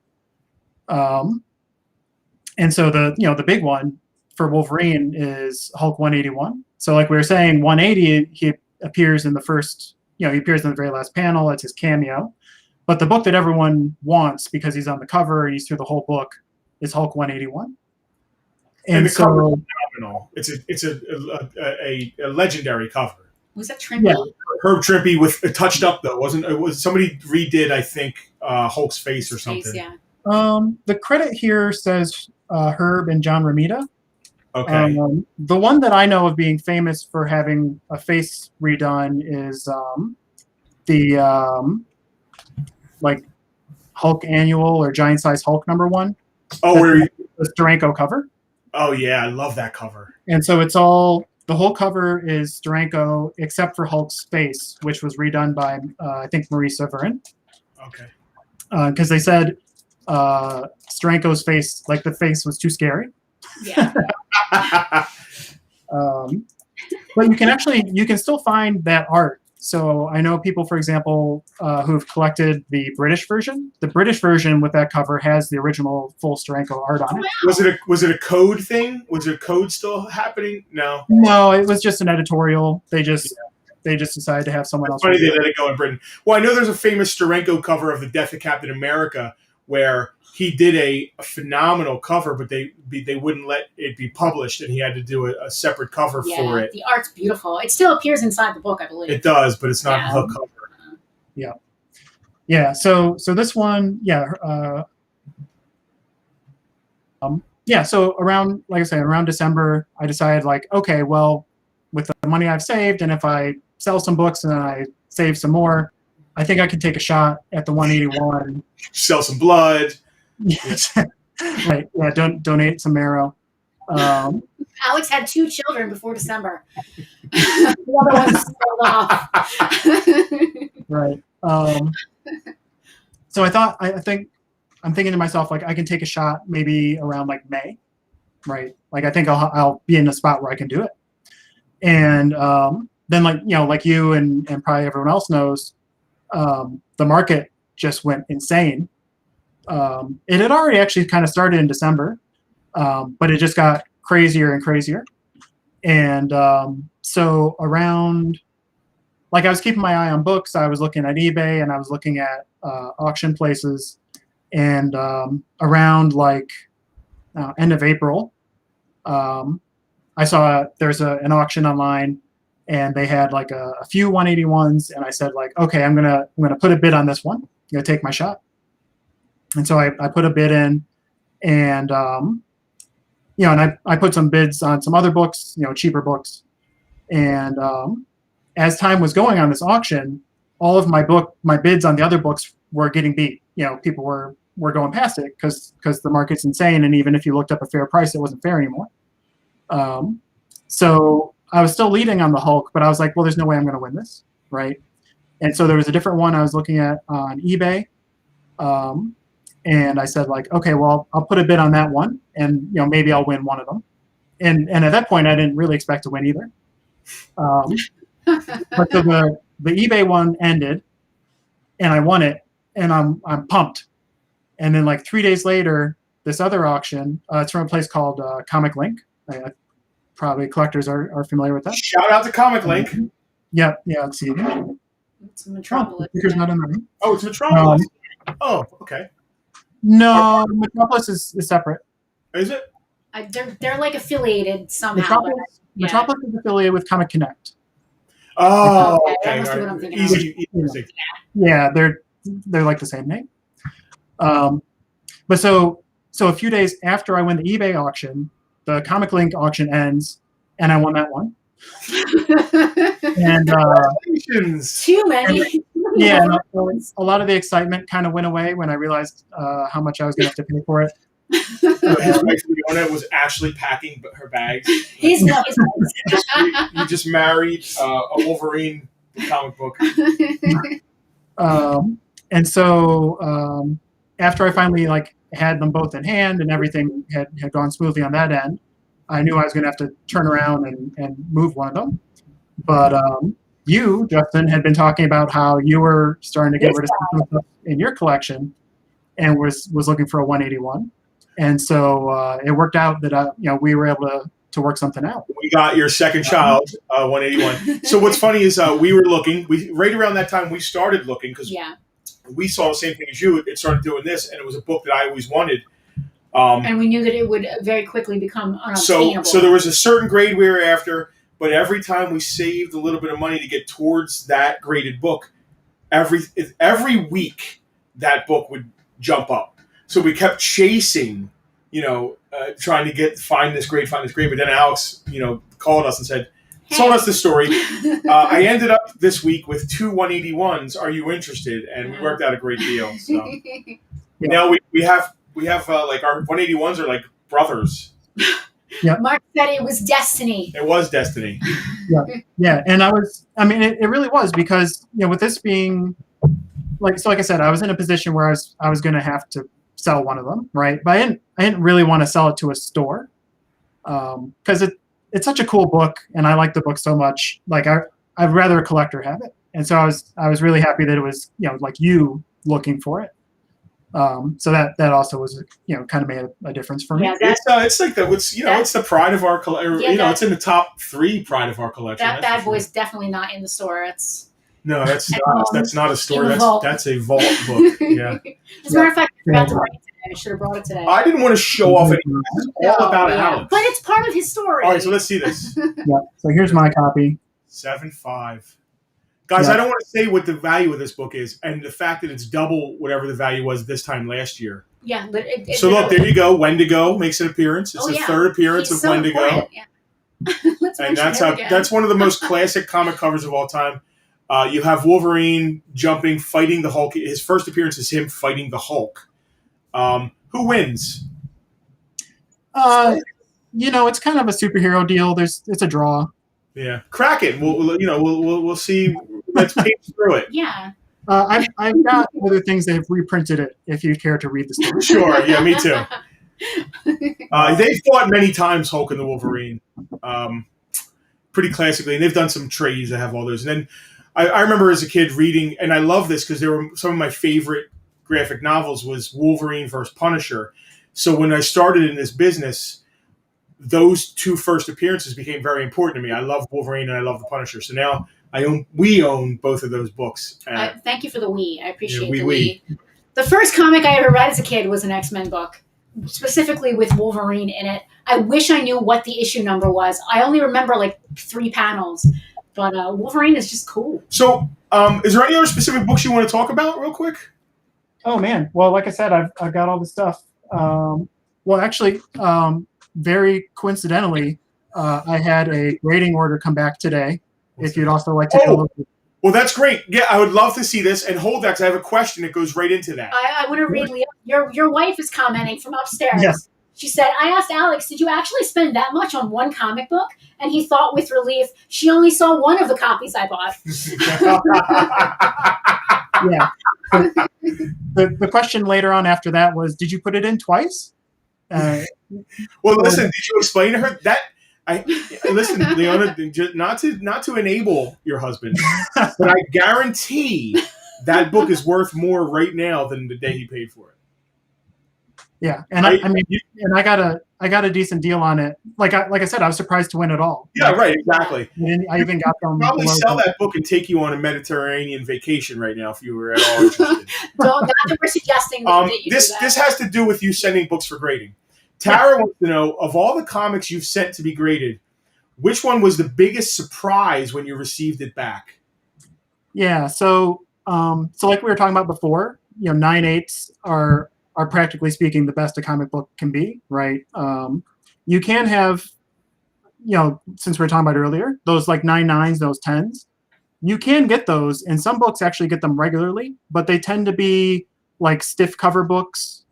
And so the big one for Wolverine is Hulk 181. So like we were saying, 180, he appears in the first, he appears in the very last panel. It's his cameo. But the book that everyone wants, because he's on the cover, he's through the whole book, is Hulk 181. And the cover is phenomenal. It's a legendary cover. Was that Trimpe? Yeah. Herb Trimpe with touched up though, wasn't it? Was somebody redid? I think Hulk's face or something. Yeah. The credit here says Herb and John Romita. Okay. The one that I know of being famous for having a face redone is the like Hulk Annual or Giant Size Hulk #1. Oh, where the Steranko cover. Oh yeah, I love that cover. And so it's all, the whole cover is Steranko except for Hulk's face, which was redone by I think Marie Severin. Okay. Because they said Steranko's face, like the face was too scary. Yeah. But you can still find that art. So I know people, for example, who've collected the British version. The British version with that cover has the original full Steranko art on it. Was it a code thing? Was it a code still happening? No. No, it was just an editorial. They just decided to have someone else. Funny they let it go in Britain. Well, I know there's a famous Steranko cover of the Death of Captain America where he did a phenomenal cover, but they wouldn't let it be published, and he had to do a separate cover for it. The art's beautiful. It still appears inside the book, I believe. It does, but it's not the cover. Yeah. So this one, so around, like I said, around December, I decided, like, okay, well, with the money I've saved, and if I sell some books and then I save some more, I think I can take a shot at the 181. Sell some blood. Yes. Right. Yeah. Donate some marrow. Alex had 2 children before December. The other one's sold off. Right. So I'm thinking to myself, like, I can take a shot maybe around like May, right? Like, I think I'll be in a spot where I can do it. And then, like, like you and probably everyone else knows, the market just went insane. It had already actually kind of started in December, but it just got crazier and crazier. And so around, like, I was keeping my eye on books. I was looking at eBay and I was looking at auction places. And around like end of April, I saw there's an auction online, and they had like a few 181s, and I said, like, okay, I'm gonna put a bid on this one. I'm gonna take my shot. And so I put a bid in, and and I put some bids on some other books, cheaper books. And as time was going on this auction, all of my bids on the other books were getting beat. People were going past it because the market's insane, and even if you looked up a fair price, it wasn't fair anymore. So I was still leading on the Hulk, but I was like, well, there's no way I'm going to win this, right? And so there was a different one I was looking at on eBay, and I said, like, okay, well, I'll put a bid on that one, and maybe I'll win one of them. And at that point, I didn't really expect to win either. But the eBay one ended, and I won it, and I'm pumped. And then, like, 3 days later, this other auction, it's from a place called Comic Link. Probably collectors are familiar with that. Shout out to Comic Link. Yeah, let's see. It's Metropolis. There's not in there. Oh, it's Metropolis. Oh, okay. No, Metropolis is separate. Is it? They're like affiliated somehow. Metropolis is affiliated with Comic Connect. Oh, okay. okay. That must be what I'm thinking of. Easy. Yeah, they're like the same name. But so a few days after I win the eBay auction, the Comic Link auction ends, and I won that one. And too many. Yeah, a lot of the excitement kind of went away when I realized how much I was going to have to pay for it. His wife Leona was actually packing her bags. He's not. You just married a Wolverine comic book. And so after I finally, like, had them both in hand and everything had gone smoothly on that end, I knew I was going to have to turn around and move one of them. But you, Justin, had been talking about how you were starting to get rid of some stuff in your collection and was looking for a 181. And so it worked out that we were able to work something out. We got your second child, 181. So what's funny is we were looking. Right around that time we started looking because we saw the same thing as you. It started doing this, and it was a book that I always wanted. And we knew that it would very quickly become unobtainable. So there was a certain grade we were after, but every time we saved a little bit of money to get towards that graded book, every week that book would jump up. So we kept chasing, trying to find this grade. But then Alex, called us and said, told us the story. I ended up this week with 2 181s. Are you interested? And we worked out a great deal. So now we have like our 181s are like brothers. Yeah. Mark said it was destiny. It was destiny. Yeah. And it really was because, with this being like I said, I was in a position where I was going to have to sell one of them. Right. But I didn't really want to sell it to a store. Cause it's such a cool book and I like the book so much. Like I'd rather a collector have it. And so I was really happy that it was, like you looking for it. So that also was, kind of made a difference for me. Yeah, it's like it's the pride of our collection. It's in the top 3 pride of our collection. That bad boy's definitely not in the store. No, that's not a store. In the vault. That's a vault book. Yeah. As a matter of fact, I forgot to bring it today. I should have brought it today. I didn't want to show off anything. This is all about Alex. But it's part of his story. All right, so let's see this. Yeah. So here's my copy. 7.5. Guys, I don't want to say what the value of this book is, and the fact that it's double whatever the value was this time last year. Yeah. So look, there you go. Wendigo makes an appearance. It's the third appearance of Wendigo. Yeah. And that's one of the most classic comic covers of all time. You have Wolverine jumping, fighting the Hulk. His first appearance is him fighting the Hulk. Who wins? It's kind of a superhero deal. It's a draw. Yeah, crack it. We'll see. Let's page through it. Yeah. I've got other things that have reprinted it. If you care to read the story. Sure. Yeah, me too. They've fought many times, Hulk and the Wolverine, pretty classically, and they've done some trades that have all those. And then I remember as a kid reading, and I love this because they were some of my favorite graphic novels was Wolverine versus Punisher. So when I started in this business, those two first appearances became very important to me. I love Wolverine and I love the Punisher. So now we own both of those books. Thank you for the we. I appreciate the we. The first comic I ever read as a kid was an X-Men book, specifically with Wolverine in it. I wish I knew what the issue number was. I only remember like 3 panels. But Wolverine is just cool. So, is there any other specific books you want to talk about real quick? Oh, man. Well, like I said, I've got all the stuff. Very coincidentally, I had a grading order come back today. If you'd also like to take a look. Well, that's great. Yeah, I would love to see this. And hold that, because I have a question that goes right into that. I want to read, Leo. Your wife is commenting from upstairs. Yes. She said, I asked Alex, did you actually spend that much on one comic book? And he thought with relief, she only saw one of the copies I bought. Yeah. The question later on after that was, did you put it in twice? Well, listen, did you explain to her that? Listen, Leona, not to enable your husband, but I guarantee that book is worth more right now than the day he paid for it. Yeah, and I got a decent deal on it. Like I said, I was surprised to win it all. Yeah, right, exactly. I even got them. Probably sell that book and take you on a Mediterranean vacation right now if you were at all interested. Not that we're suggesting that you this do that. This has to do with you sending books for grading. Tara wants to know, of all the comics you've sent to be graded, which one was the biggest surprise when you received it back? Yeah, so like we were talking about before, 9/8 are practically speaking the best a comic book can be, right? You can have, since we were talking about earlier, those like 9/9s, those 10s. You can get those, and some books actually get them regularly, but they tend to be like stiff cover books,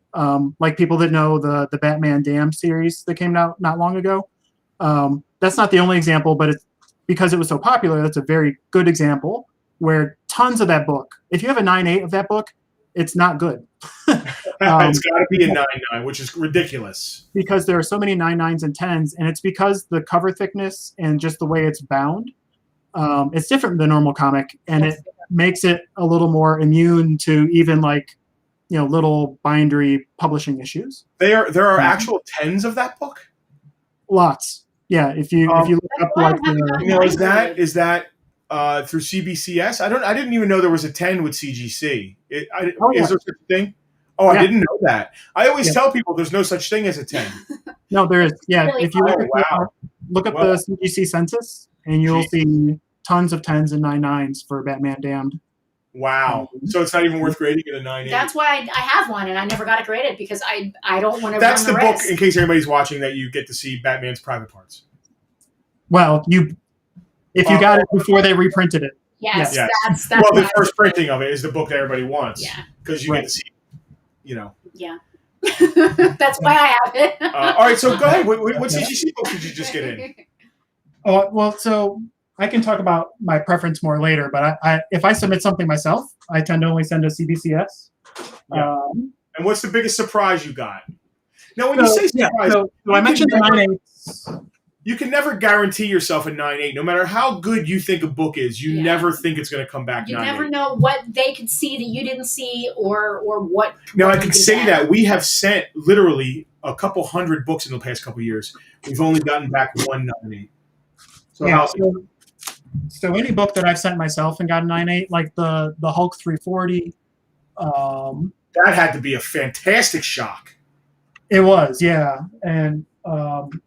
like people that know the Batman Damned series that came out not long ago. That's not the only example, but it's because it was so popular, that's a very good example where tons of that book, if you have a 9/8 of that book, it's not good. It's got to be a 9/9, which is ridiculous. Because there are so many 9/9s and 10s, and it's because the cover thickness and just the way it's bound, it's different than normal comic, and it makes it a little more immune to even like, little bindery publishing issues. There are actual 10s of that book? Lots. Yeah, if you look up like is that through CBCS? I didn't even know there was a 10 with CGC. Is there such a thing? Oh, yeah. I didn't know that. I always tell people there's no such thing as a 10. No, there is. Yeah, really if you look up the CGC census, and you'll see tons of 10s and 9/9s for Batman Damned. Wow. So it's not even worth grading at a 9/8. That's why I have one, and I never got it graded because I don't want to. That's run the the book, in case anybody's watching, that you get to see Batman's private parts. Well, if you got it before they reprinted it. Yes. That's the first printing of it is the book that everybody wants. Yeah. Because you get to see, Yeah. That's why I have it. All right, so go ahead. What CGC book did you just get in? Oh, well, so I can talk about my preference more later, but if I submit something myself, I tend to only send a CBCS. Yeah. And what's the biggest surprise you got? Now, when you say surprise, so I mentioned the 9/8. You can never guarantee yourself a 9/8. No matter how good you think a book is, you never think it's going to come back 9/8. You never know what they could see that you didn't see, or what. Now, I could say that we have sent literally a couple hundred books in the past couple years. We've only gotten back one 9/8. So any book that I've sent myself and got a 9.8, like the Hulk 340. That had to be a fantastic shock. It was, yeah. And the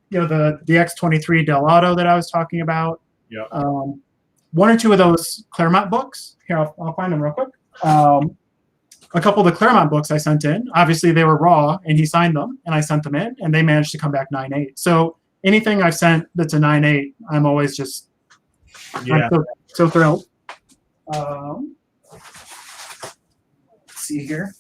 X-23 Del Auto that I was talking about. Yeah. One or two of those Claremont books. Here, I'll find them real quick. A couple of the Claremont books I sent in, obviously they were raw, and he signed them, and I sent them in, and they managed to come back 9.8. So anything I've sent that's a 9.8, I'm always just I'm so thrilled. Let's see here.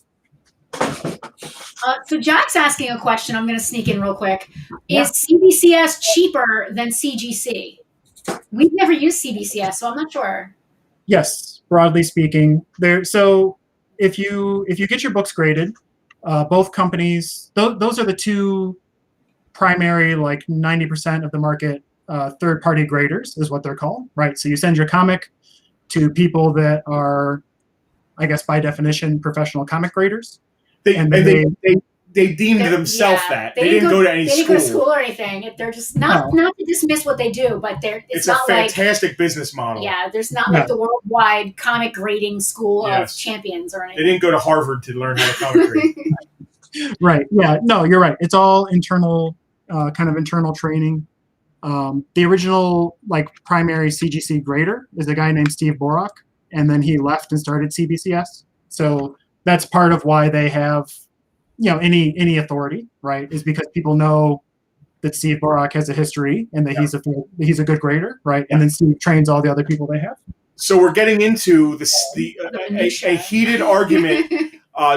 So Jack's asking a question. I'm going to sneak in real quick. Is CBCS cheaper than CGC? We've never used CBCS, so I'm not sure. Yes, broadly speaking, so if you get your books graded, both companies, those are the two primary, like 90% of the market, third-party graders is what they're called, right? So you send your comic to people that are, I guess by definition, professional comic graders. They deemed themselves that. They didn't go to any school. They didn't go to school or anything. They're just not to dismiss what they do, but it's not a fantastic business model. Yeah, there's not like the worldwide comic grading school of champions or anything. They didn't go to Harvard to learn how to comic grade. Right. Yeah. No, you're right. It's all internal, kind of internal training. The original primary CGC grader is a guy named Steve Borak, and then he left and started CBCS. So that's part of why they have, any authority, right? Is because people know that Steve Borak has a history and that he's a good grader, right? And then Steve trains all the other people they have. So we're getting into a heated argument,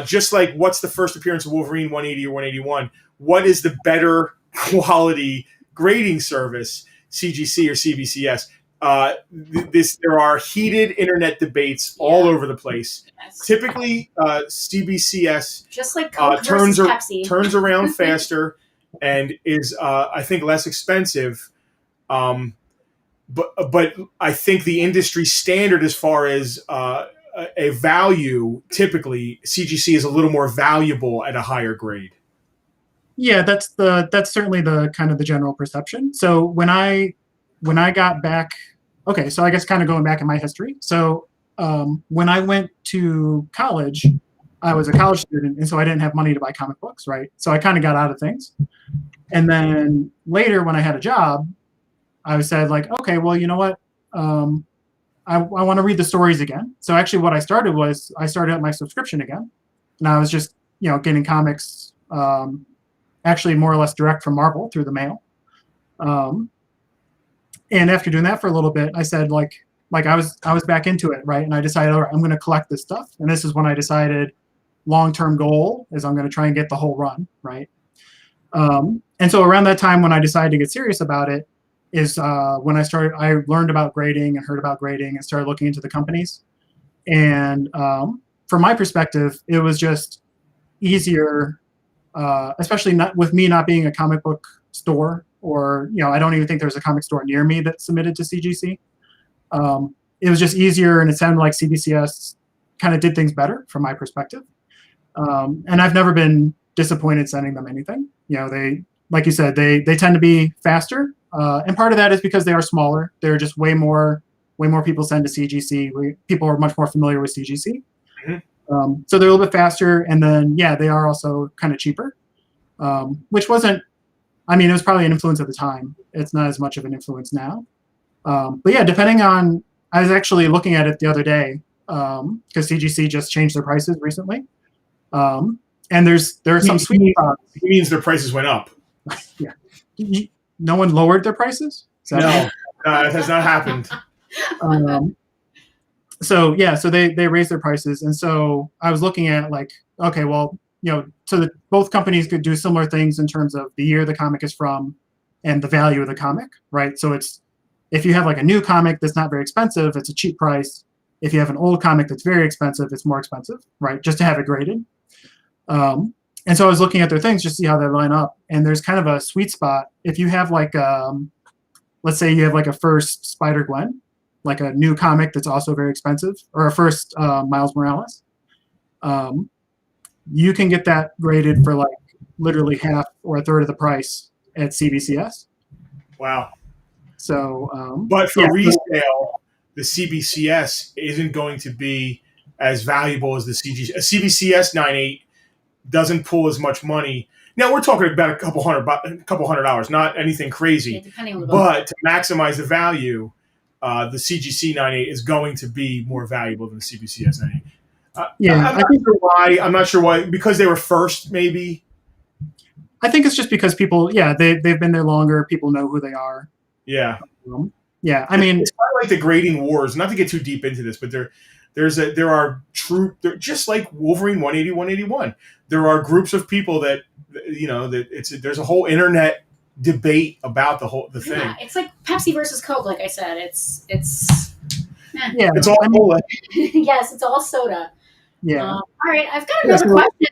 just like what's the first appearance of Wolverine, 180 or 181? What is the better quality grading service, CGC or CBCS? There are heated internet debates all over the place. Yes. Typically, CBCS just like Coke turns Pepsi. Turns around faster and is, I think, less expensive. But I think the industry standard as far as a value, typically CGC is a little more valuable at a higher grade. Yeah, that's certainly the kind of the general perception. So when I got back, okay, so I guess kind of going back in my history. So when I went to college, I was a college student, and so I didn't have money to buy comic books, right? So I kind of got out of things. And then later when I had a job, I said okay, well, you know what? I want to read the stories again. So actually what I started up my subscription again. And I was just, getting comics actually more or less direct from Marvel through the mail. And after doing that for a little bit, I said I was back into it, right? And I decided, all right, I'm going to collect this stuff. And this is when I decided long-term goal is I'm going to try and get the whole run, right? And so around that time when I decided to get serious about it is when I learned about grading and heard about grading and started looking into the companies. And from my perspective, it was just easier, especially not with me not being a comic book store, or I don't even think there's a comic store near me that submitted to CGC. It was just easier, and it sounded like CBCS kind of did things better from my perspective. And I've never been disappointed sending them anything. They, like you said, they tend to be faster, and part of that is because they are smaller. They're just way more people send to CGC. People are much more familiar with CGC. Mm-hmm. So they're a little bit faster, and then they are also kind of cheaper, which wasn't. I mean, it was probably an influence at the time. It's not as much of an influence now. But yeah, depending on, I was actually looking at it the other day because CGC just changed their prices recently. And there are some sweet spots. It means their prices went up. Yeah. No one lowered their prices? No, it has not happened. So they raised their prices. And so I was looking at okay, well, so that both companies could do similar things in terms of the year the comic is from and the value of the comic, right? So if you have a new comic that's not very expensive, it's a cheap price. If you have an old comic that's very expensive, it's more expensive, right? Just to have it graded. And so I was looking at their things just to see how they line up. And there's kind of a sweet spot. If you have let's say you have a first Spider-Gwen, a new comic that's also very expensive, or a first Miles Morales, you can get that graded for literally half or a third of the price at CBCS. Wow. So, but for yeah. resale, the CBCS isn't going to be as valuable as the CG. A CBCS 9.8 doesn't pull as much money. Now we're talking about a couple $100, not anything crazy. Depending on the book. But to maximize the value, the CGC 9.8 is going to be more valuable than the CBCS 9.8. I'm not sure why. Because they were first, maybe. I think it's just because people, they've been there longer. People know who they are. Yeah. I mean, it's kind of like the grading wars. Not to get too deep into this, but there are just like Wolverine 180, 181. There are groups of people that there's a whole internet debate about the thing. Yeah, it's like Pepsi versus Coke. Like I said, it's it's all cola. Yes, it's all soda. Yeah. All right, I've got another question.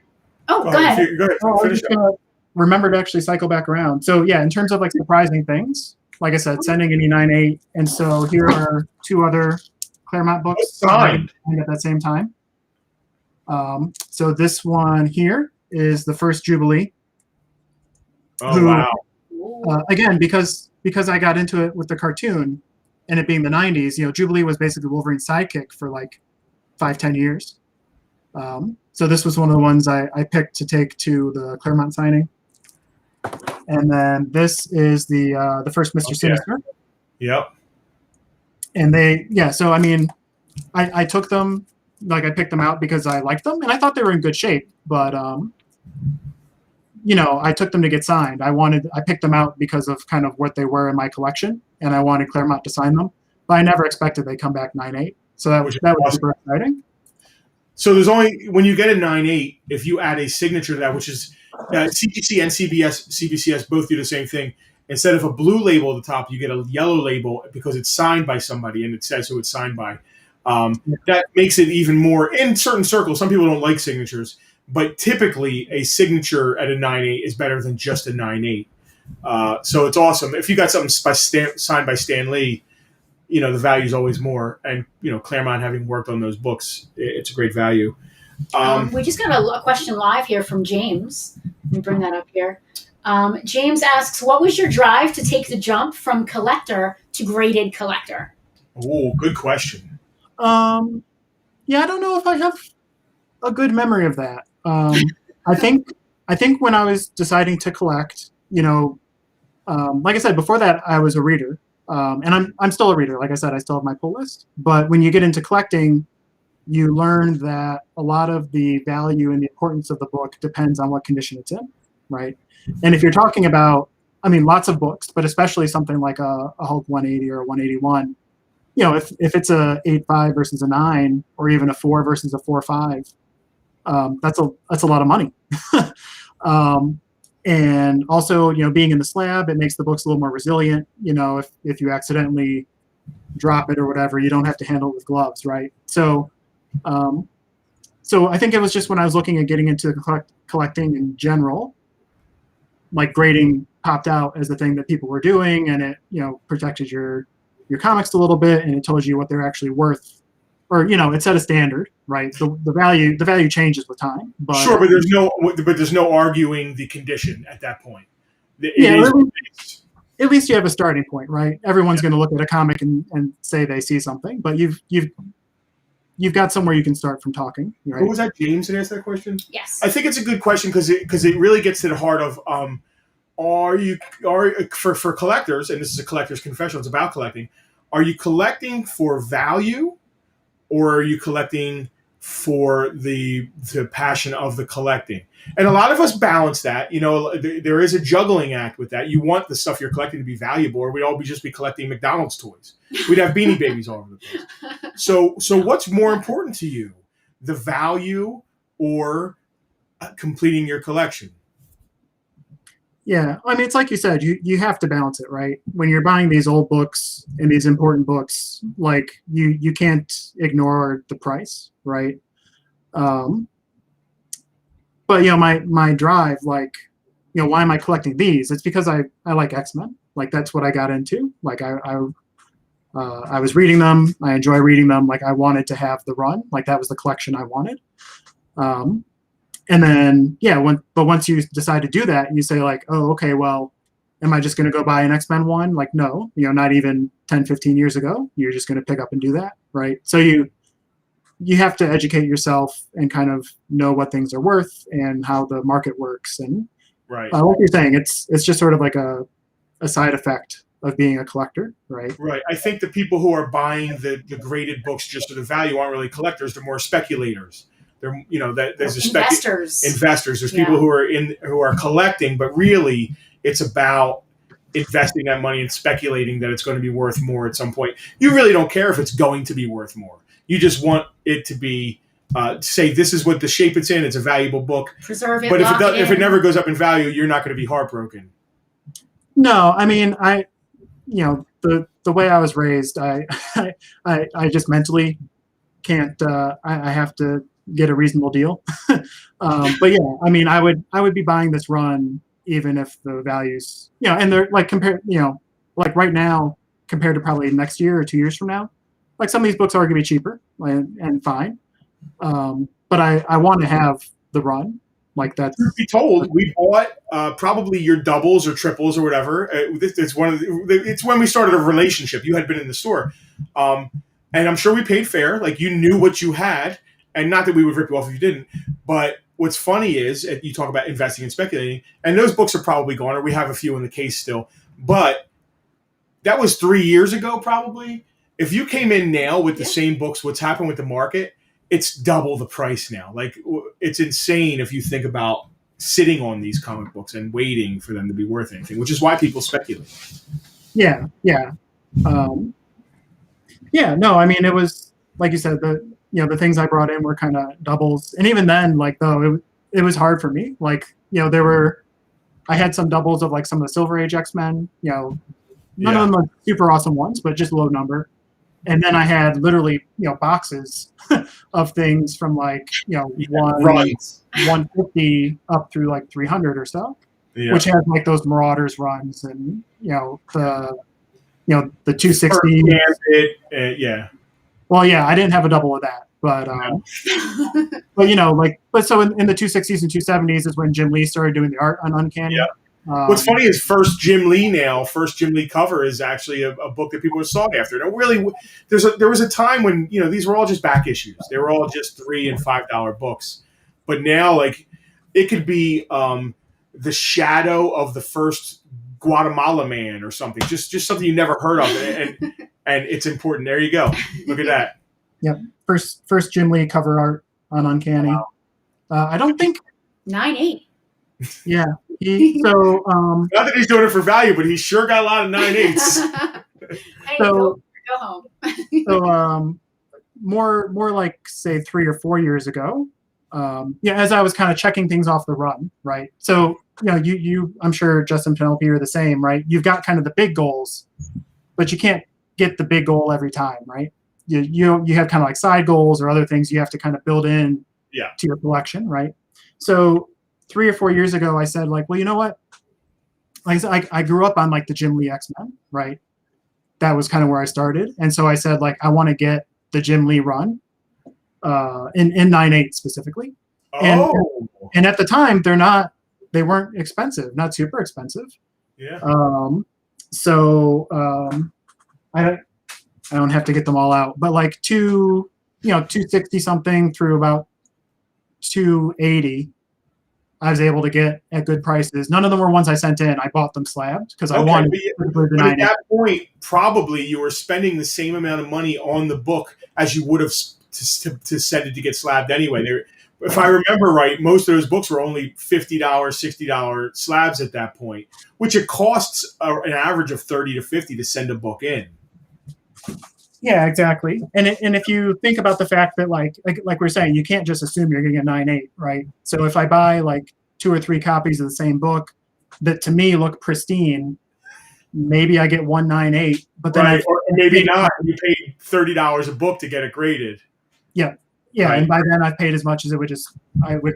Oh, go ahead. Go ahead. Finish up. Remember to actually cycle back around. So in terms of like surprising things, like I said, sending any 9.8, and so here are two other Claremont books signed at that same time. So this one here is the first Jubilee. Oh, wow. Again, because I got into it with the cartoon and it being the 90s, Jubilee was basically Wolverine's sidekick for like 5-10 years. So this was one of the ones I picked to take to the Claremont signing. And then this is the first Mr. Sinister. Yep. And so I mean, I took them, like I picked them out because I liked them and I thought they were in good shape, but I took them to get signed. I picked them out because of kind of what they were in my collection, and I wanted Claremont to sign them, but I never expected they'd come back 9.8. So that was awesome. Super exciting. So there's only, when you get a 9.8, if you add a signature to that, which is CGC and CBCS both do the same thing. Instead of a blue label at the top, you get a yellow label because it's signed by somebody and it says who it's signed by. That makes it even more, in certain circles, some people don't like signatures, but typically a signature at a 9.8 is better than just a 9.8. So it's awesome. If you got something signed by Stan Lee, the value is always more. And, Claremont having worked on those books, it's a great value. We just got a question live here from James. Let me bring that up here. James asks, what was your drive to take the jump from collector to graded collector? Oh, good question. I don't know if I have a good memory of that. I think when I was deciding to collect, like I said, before that, I was a reader. And I'm still a reader. Like I said, I still have my pull list. But when you get into collecting, you learn that a lot of the value and the importance of the book depends on what condition it's in, right? And if you're talking about, lots of books, but especially something like a Hulk 180 or a 181, if it's a 8.5 versus a 9, or even a 4 versus a 4.5, that's a lot of money. And also, being in the slab, it makes the books a little more resilient. If you accidentally drop it or whatever, you don't have to handle it with gloves, right? So I think it was just when I was looking at getting into collecting in general, like grading popped out as the thing that people were doing, and it protected your comics a little bit, and it told you what they're actually worth, or it set a standard, right? The value changes with time. But, sure, but there's no arguing the condition at that point. At least you have a starting point, right? Everyone's going to look at a comic and say they see something, but you've got somewhere you can start from talking. Right? Who was that? James that asked that question? Yes. I think it's a good question because it really gets to the heart of for collectors, and this is a collector's confessional, it's about collecting. Are you collecting for value, or are you collecting for the passion of the collecting? And a lot of us balance that. There is a juggling act with that. You want the stuff you're collecting to be valuable, or we'd all just be collecting McDonald's toys. We'd have Beanie Babies all over the place. So what's more important to you, the value or completing your collection? Yeah, it's like you said, you have to balance it, right? When you're buying these old books and these important books, like you can't ignore the price, right? But my drive, like, why am I collecting these? It's because I like X-Men. Like, that's what I got into. Like, I was reading them. I enjoy reading them. Like, I wanted to have the run. Like, that was the collection I wanted. And then, once you decide to do that, you say like, oh, okay, well, am I just going to go buy an X-Men one? Like, no, not even 10, 15 years ago. You're just going to pick up and do that, right? So you have to educate yourself and kind of know what things are worth and how the market works. And Right. like you're saying, it's just sort of like a side effect of being a collector, right? Right. I think the people who are buying the graded books just for the value aren't really collectors. They're more speculators. They're there's investors. There's people who are collecting, but really it's about investing that money and speculating that it's going to be worth more at some point. You really don't care if it's going to be worth more. You just want it to be say this is what the shape it's in. It's a valuable book. Preserve it. But if it never goes up in value, you're not going to be heartbroken. No, I mean the way I was raised, I just mentally can't. I have to get a reasonable deal. But yeah, I mean, I would be buying this run even if the values, and they're like compared, like right now compared to probably next year or 2 years from now, like some of these books are going to be cheaper and fine. But I want to have the run. Like that's. Truth be told, we bought probably your doubles or triples or whatever. It's when we started a relationship. You had been in the store, and I'm sure we paid fair. Like you knew what you had, and not that we would rip you off if you didn't. But what's funny is you talk about investing and speculating, and those books are probably gone, or we have a few in the case still. But that was 3 years ago, probably. If you came in now with the same books, what's happened with the market? It's double the price now. Like it's insane if you think about sitting on these comic books and waiting for them to be worth anything, which is why people speculate. Yeah. No, I mean, it was like you said, the things I brought in were kind of doubles, and even then, like though it was hard for me. Like I had some doubles of like some of the Silver Age X-Men. None of them are super awesome ones, but just low number. And then I had literally, boxes of things from like, 150 up through like 300 or so, which had like those Marauders runs and, the 260. Well, yeah, I didn't have a double of that, but, but so in the 260s and 270s is when Jim Lee started doing the art on Uncanny. Yeah. What's funny is first Jim Lee cover is actually a book that people are sought after. Now, really, there was a time when these were all just back issues. They were all just $3 and $5 books, but now like it could be the shadow of the first Guatemala Man or something. Just something you never heard of, and it's important. There you go. Look at that. Yep. First Jim Lee cover art on Uncanny. Wow. I don't think 9.8. Yeah. Not that he's doing it for value, but he's sure got a lot of 9/8s. Hey, go home. So more like say 3 or 4 years ago, as I was kind of checking things off the run, right? So you I'm sure Justin Penelope are the same, right? You've got kind of the big goals, but you can't get the big goal every time, right? You have kind of like side goals or other things you have to kind of build in to your collection, right? So 3 or 4 years ago, I said, like, well, you know what? Like, I grew up on like the Jim Lee X-Men, right? That was kind of where I started, and so I said, like, I want to get the Jim Lee run in 9/8 specifically. Oh. And at the time, they weren't expensive, not super expensive. Yeah. I don't have to get them all out, but like 260 something through about 280. I was able to get at good prices. None of them were ones I sent in. I bought them slabbed because I wanted but at that point, probably you were spending the same amount of money on the book as you would have to send it to get slabbed anyway. If I remember right, most of those books were only $50, $60 slabs at that point, which it costs an average of $30 to $50 to send a book in. Yeah, exactly. And if you think about the fact that like we're saying, you can't just assume you're going to get 9/8, right? So if I buy like 2 or 3 copies of the same book that to me look pristine, maybe I get 1/9/8, but then or maybe not. You paid $30 a book to get it graded. Yeah, right. And by then I've paid as much as it would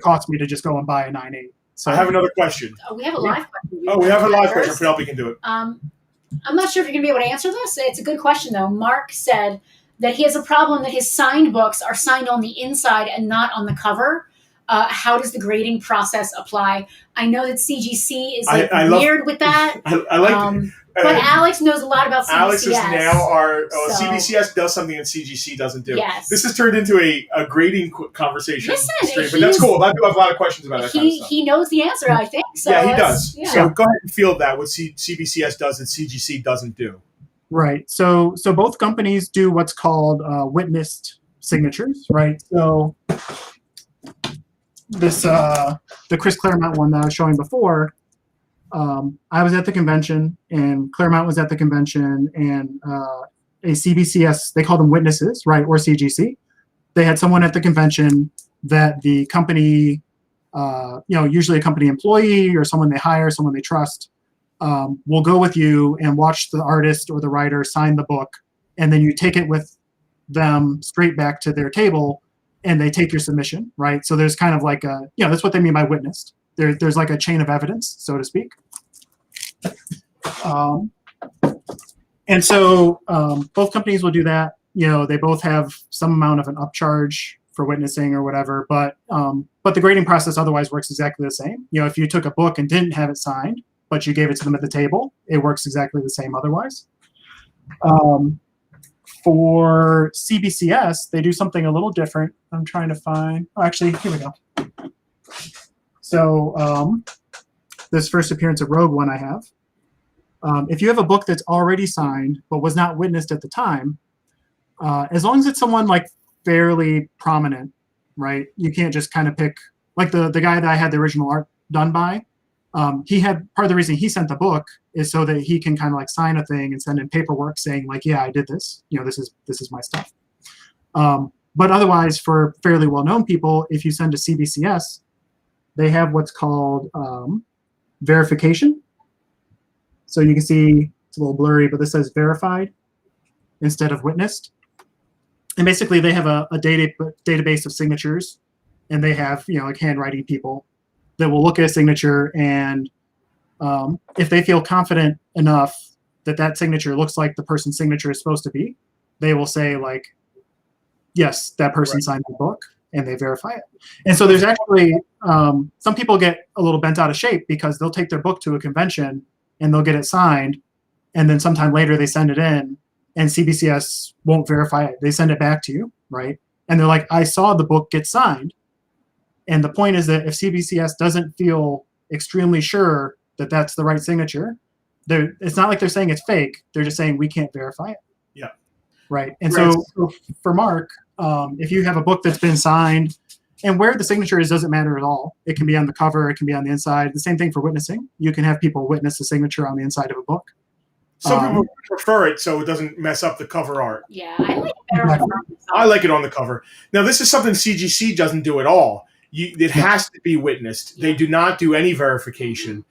cost me to just go and buy a 9/8. So I have another question. Oh, we have a live question. We have a live question. Penelope can do it. I'm not sure if you're going to be able to answer this. It's a good question, though. Mark said that he has a problem that his signed books are signed on the inside and not on the cover. How does the grading process apply? I know that CGC is I weird with that. I like. But Alex knows a lot about CBCS. Alex is now so, CBCS does something that CGC doesn't do. Yes. This has turned into a grading conversation. Listen, but that's cool. I do have a lot of questions about that kind of stuff. He knows the answer, I think. So yeah, he does. Yeah. So go ahead and field that, what CBCS does that CGC doesn't do. Right. So both companies do what's called witnessed signatures, right? So this the Chris Claremont one that I was showing before, I was at the convention and Claremont was at the convention, and a CBCS, they call them witnesses, right, or CGC. They had someone at the convention that the company, usually a company employee or someone they hire, someone they trust, will go with you and watch the artist or the writer sign the book, and then you take it with them straight back to their table and they take your submission, right? So there's kind of like that's what they mean by witnessed. There's like a chain of evidence, so to speak. And so both companies will do that. They both have some amount of an upcharge for witnessing or whatever, but the grading process otherwise works exactly the same. If you took a book and didn't have it signed, but you gave it to them at the table, it works exactly the same otherwise. For CBCS, they do something a little different. I'm trying to find, actually, here we go. So this first appearance of Rogue one I have. If you have a book that's already signed but was not witnessed at the time, as long as it's someone like fairly prominent, right? You can't just kind of pick, like the guy that I had the original art done by. He had, part of the reason he sent the book is so that he can kind of like sign a thing and send in paperwork saying like, yeah, I did this. This is my stuff. But otherwise, for fairly well-known people, if you send to CBCS, they have what's called verification. So you can see it's a little blurry, but this says verified instead of witnessed. And basically, they have a database of signatures, and they have like handwriting people that will look at a signature, and if they feel confident enough that that signature looks like the person's signature is supposed to be, they will say like, yes, that person signed the book, and they verify it. And so there's actually some people get a little bent out of shape because they'll take their book to a convention and they'll get it signed, and then sometime later they send it in, and CBCS won't verify it. They send it back to you, right? And they're like, I saw the book get signed. And the point is that if CBCS doesn't feel extremely sure that that's the right signature, it's not like they're saying it's fake. They're just saying we can't verify it. Yeah. Right. And so for Mark, if you have a book that's been signed, and where the signature is doesn't matter at all. It can be on the cover. It can be on the inside. The same thing for witnessing. You can have people witness the signature on the inside of a book. Some people prefer it so it doesn't mess up the cover art. Yeah, I like it better on the cover. I like it on the cover. Now, this is something CGC doesn't do at all. It has to be witnessed. They do not do any verification.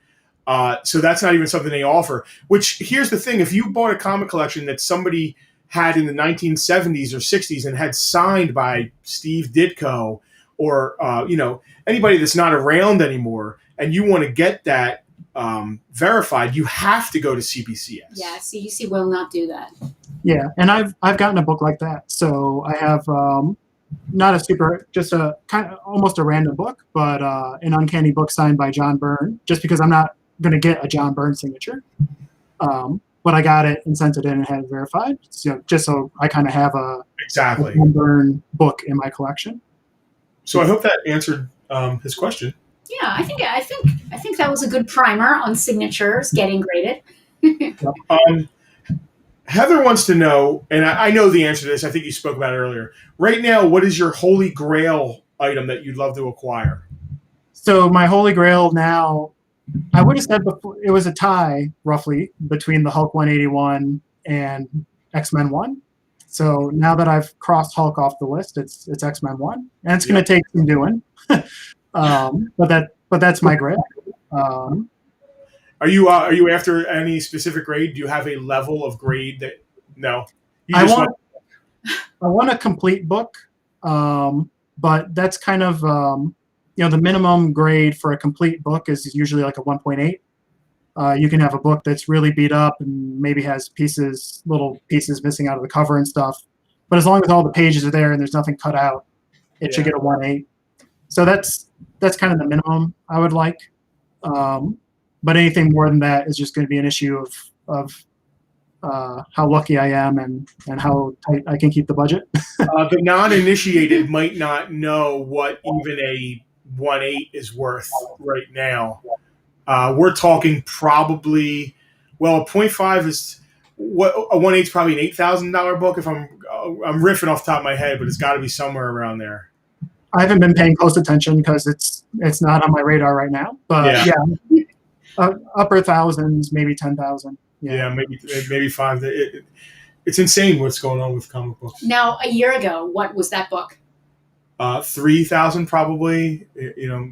So that's not even something they offer. Which, here's the thing. If you bought a comic collection that somebody had in the 1970s or 60s and had signed by Steve Ditko or anybody that's not around anymore, and you want to get that verified, you have to go to CBCS. Yeah, CGC will not do that. Yeah, and I've gotten a book like that. So I have not a super, just a kind of almost a random book, but an Uncanny book signed by John Byrne, just because I'm not going to get a John Byrne signature. But I got it and sent it in and had it verified, just so I kind of have a John Byrne book in my collection. So I hope that answered his question. Yeah, I think that was a good primer on signatures getting graded. Heather wants to know, and I know the answer to this. I think you spoke about it earlier. Right now, what is your holy grail item that you'd love to acquire? So my holy grail now, I would have said before, it was a tie roughly between the Hulk 181 and X-Men 1. So now that I've crossed Hulk off the list, it's X-Men 1, and it's going to take some doing. But that's my grade. Are you after any specific grade? Do you have a level of grade that? No. I want a complete book, but that's kind of the minimum grade for a complete book is usually like a 1.8. You can have a book that's really beat up and maybe has little pieces missing out of the cover and stuff. But as long as all the pages are there and there's nothing cut out, it should get a 1.8. So that's that's kind of the minimum I would like. But anything more than that is just going to be an issue of how lucky I am and how tight I can keep the budget. The non-initiated might not know what even a 1/8 is worth right now. We're talking probably, well, a 0.5 is what a 1/8 is probably an $8,000 book. If I'm riffing off the top of my head, but it's got to be somewhere around there. I haven't been paying close attention because it's not on my radar right now. But yeah, upper thousands, maybe 10,000. Yeah, maybe 5. It's insane what's going on with comic books. Now, a year ago, what was that book? 3,000 probably.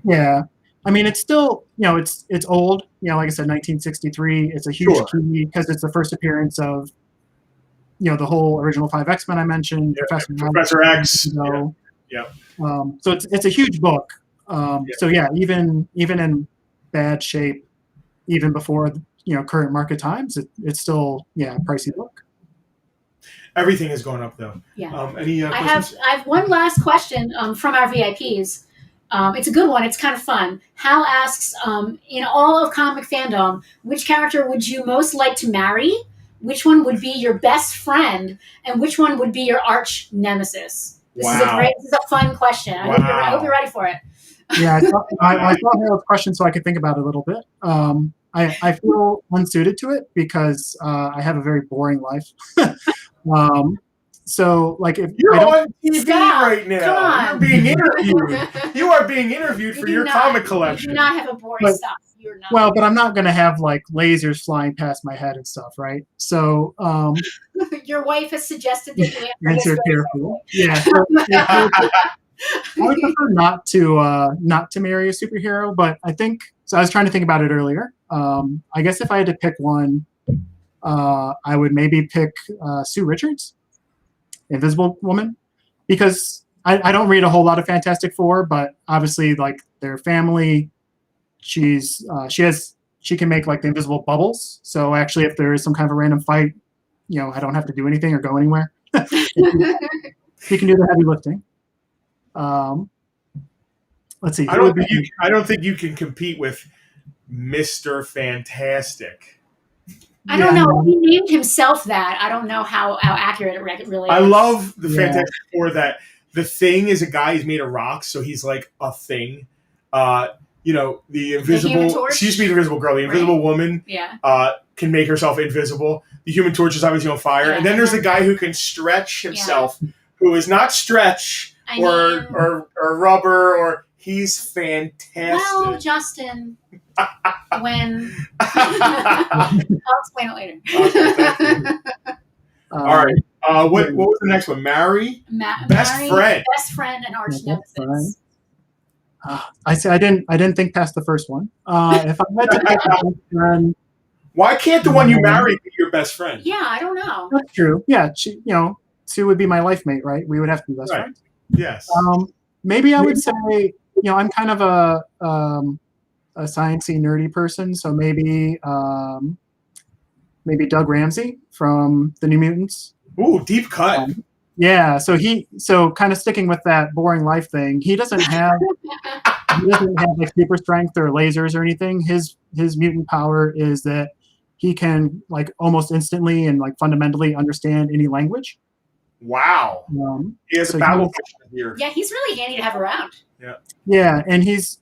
Yeah, I mean, it's still, it's old. Like I said, 1963. It's a huge key because it's the first appearance of, the whole original 5 X-Men I mentioned. Professor X. So it's a huge book. So yeah, even in bad shape, even before current market times, it's still a pricey book. Everything is going up though. Yeah. Any questions? I have one last question from our VIPs. It's a good one. It's kind of fun. Hal asks, in all of comic fandom, which character would you most like to marry? Which one would be your best friend? And which one would be your arch nemesis? This is a fun question. I hope you're ready for it. Yeah, I thought Harold's question so I could think about it a little bit. I feel unsuited to it because I have a very boring life. So, like, if you're on TV right now, you're being interviewed. You are being interviewed for your comic collection. You do not have a boring stuff. You're not. Well, but I'm not going to have like lasers flying past my head and stuff, right? So, your wife has suggested that you answer carefully. Yeah. I would prefer not to marry a superhero, but I think so. I was trying to think about it earlier. I guess if I had to pick one, I would maybe pick Sue Richards, Invisible Woman, because I don't read a whole lot of Fantastic Four, but obviously like their family, she can make like the invisible bubbles. So actually, if there is some kind of a random fight, I don't have to do anything or go anywhere. She can do the heavy lifting. Let's see. I don't think you can compete with Mr. Fantastic. I don't know. He named himself that. I don't know how accurate it really is. I love the Fantastic Four that the Thing is a guy who's made of rocks, so he's like a thing. The invisible. She used to be the Invisible Girl. The Invisible Woman. Can make herself invisible. The Human Torch is obviously on fire, and then there's the guy who can stretch himself, who is not stretch or rubber or. He's fantastic. Well, Justin, when I'll explain it later. All right. What was the next one? Marry? Best friend and arch nemesis. I didn't think past the first one. If I had to pick a best friend, why can't the one you marry be your best friend? Yeah, I don't know. That's true. Yeah, Sue would be my life mate, right? We would have to be best friends. Yes. Maybe I would say, I'm kind of a sciencey, nerdy person, so maybe Doug Ramsey from the New Mutants. Ooh, deep cut. So kind of sticking with that boring life thing. He doesn't have like super strength or lasers or anything. His mutant power is that he can like almost instantly and like fundamentally understand any language. Wow. He has a battle here. Yeah, he's really handy to have around. Yeah, and he's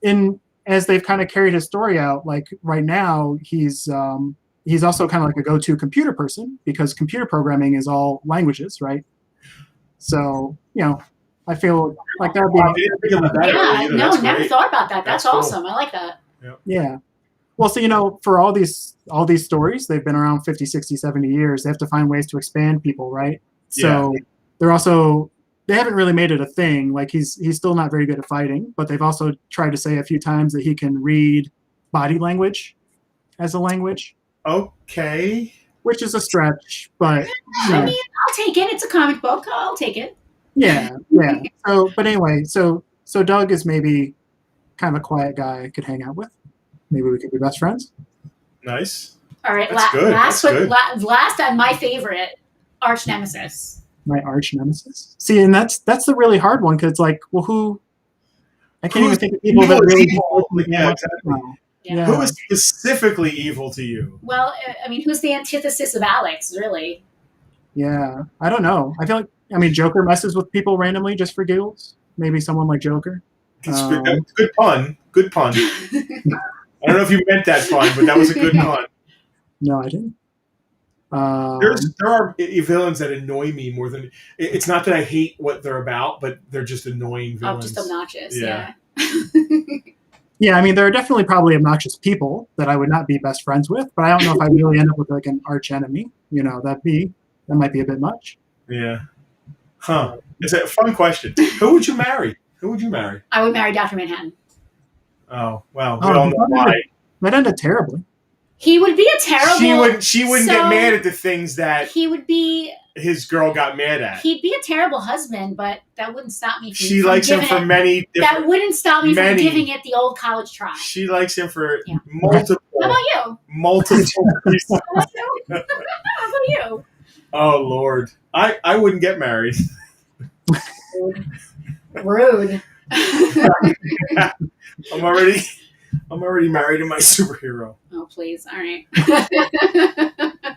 as they've kind of carried his story out, like right now he's also kind of like a go-to computer person because computer programming is all languages, right? So, I feel like that would be never thought about that. That's awesome. Cool. I like that. Yeah. Well, so, for all these stories, they've been around 50, 60, 70 years. They have to find ways to expand people, right? So they haven't really made it a thing. Like he's still not very good at fighting, but they've also tried to say a few times that he can read body language as a language. Okay. Which is a stretch, but I mean, I'll take it. It's a comic book. I'll take it. Yeah. So, but anyway, so Doug is maybe kind of a quiet guy I could hang out with. Maybe we could be best friends. Nice. All right. That's good. Last on my favorite, arch nemesis. My arch nemesis. See, and that's the really hard one because it's like, well, I can't even think of people that really do yeah, exactly. Yeah. Who is specifically evil to you? Well, I mean, who's the antithesis of Alex, really? Yeah, I don't know. I feel like, I mean, Joker messes with people randomly just for giggles. Maybe someone like Joker. Good pun. Good pun. I don't know if you meant that pun, but that was a good pun. No, I didn't. There are villains that annoy me more than it's not that I hate what they're about, but they're just annoying villains. Oh, just obnoxious. Yeah. Yeah, I mean, there are definitely probably obnoxious people that I would not be best friends with, but I don't know if I really end up with like an arch enemy. You know, that might be a bit much. Yeah. Huh. It's a fun question. Who would you marry? Who would you marry? I would marry Dr. Manhattan. Oh, well, we all know why. That ended terribly. He would be a terrible... She wouldn't get mad at the things that he would be... his girl got mad at. He'd be a terrible husband, but that wouldn't stop me from... She likes him for many different... That wouldn't stop me from giving it the old college try. She likes him for multiple... How about you? Multiple reasons. How about you? Oh, Lord. I wouldn't get married. Rude. I'm already married to my superhero. Oh, please. All right.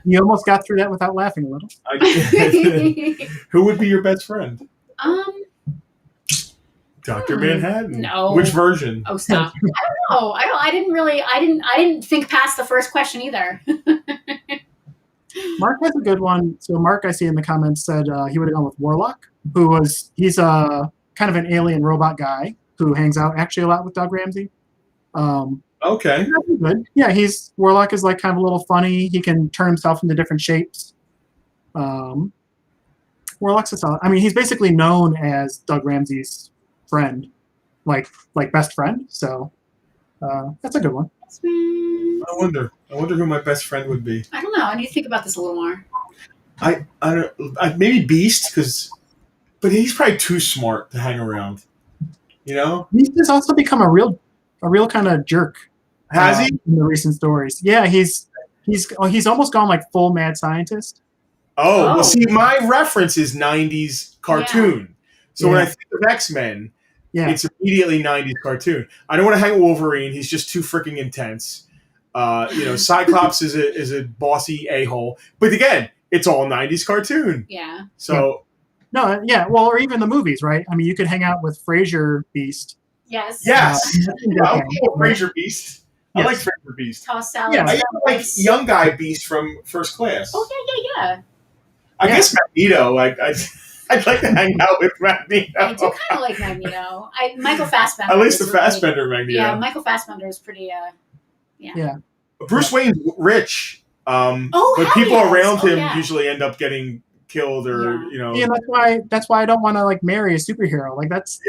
You almost got through that without laughing a little. Who would be your best friend? Dr. Manhattan. No. Which version? Oh, stop. I don't know. I didn't think past the first question either. Mark has a good one. So Mark, I see in the comments, said he would have gone with Warlock, he's a kind of an alien robot guy who hangs out actually a lot with Doug Ramsey. Okay. Good. Yeah, Warlock is like kind of a little funny. He can turn himself into different shapes. Warlock's a solid. I mean, he's basically known as Doug Ramsey's friend, like best friend. So that's a good one. I wonder who my best friend would be. I don't know. I need to think about this a little more. I maybe Beast but he's probably too smart to hang around. You know, Beast has also become a real kind of jerk. Has he? In the recent stories? Yeah, he's almost gone like full mad scientist. Oh, well, see, my reference is 90s cartoon. Yeah. So when I think of X-Men, it's immediately 90s cartoon. I don't want to hang with Wolverine. He's just too freaking intense. Cyclops is a bossy a-hole. But again, it's all 90s cartoon. Yeah. So... No, yeah, well, or even the movies, right? I mean, you could hang out with Frasier Beast. Yes. Frasier Beast. I like Frasier Beast. Toss salad. Yeah, I like young guy Beast from First Class. Oh, yeah. I guess Magneto. I'd like to hang out with Magneto. I do kind of like Magneto. Michael Fassbender. At least the Fassbender Magneto. Yeah, Michael Fassbender is pretty. Yeah. Bruce Wayne's rich. But people around him usually end up getting killed or Yeah, that's why I don't want to like marry a superhero. Like that's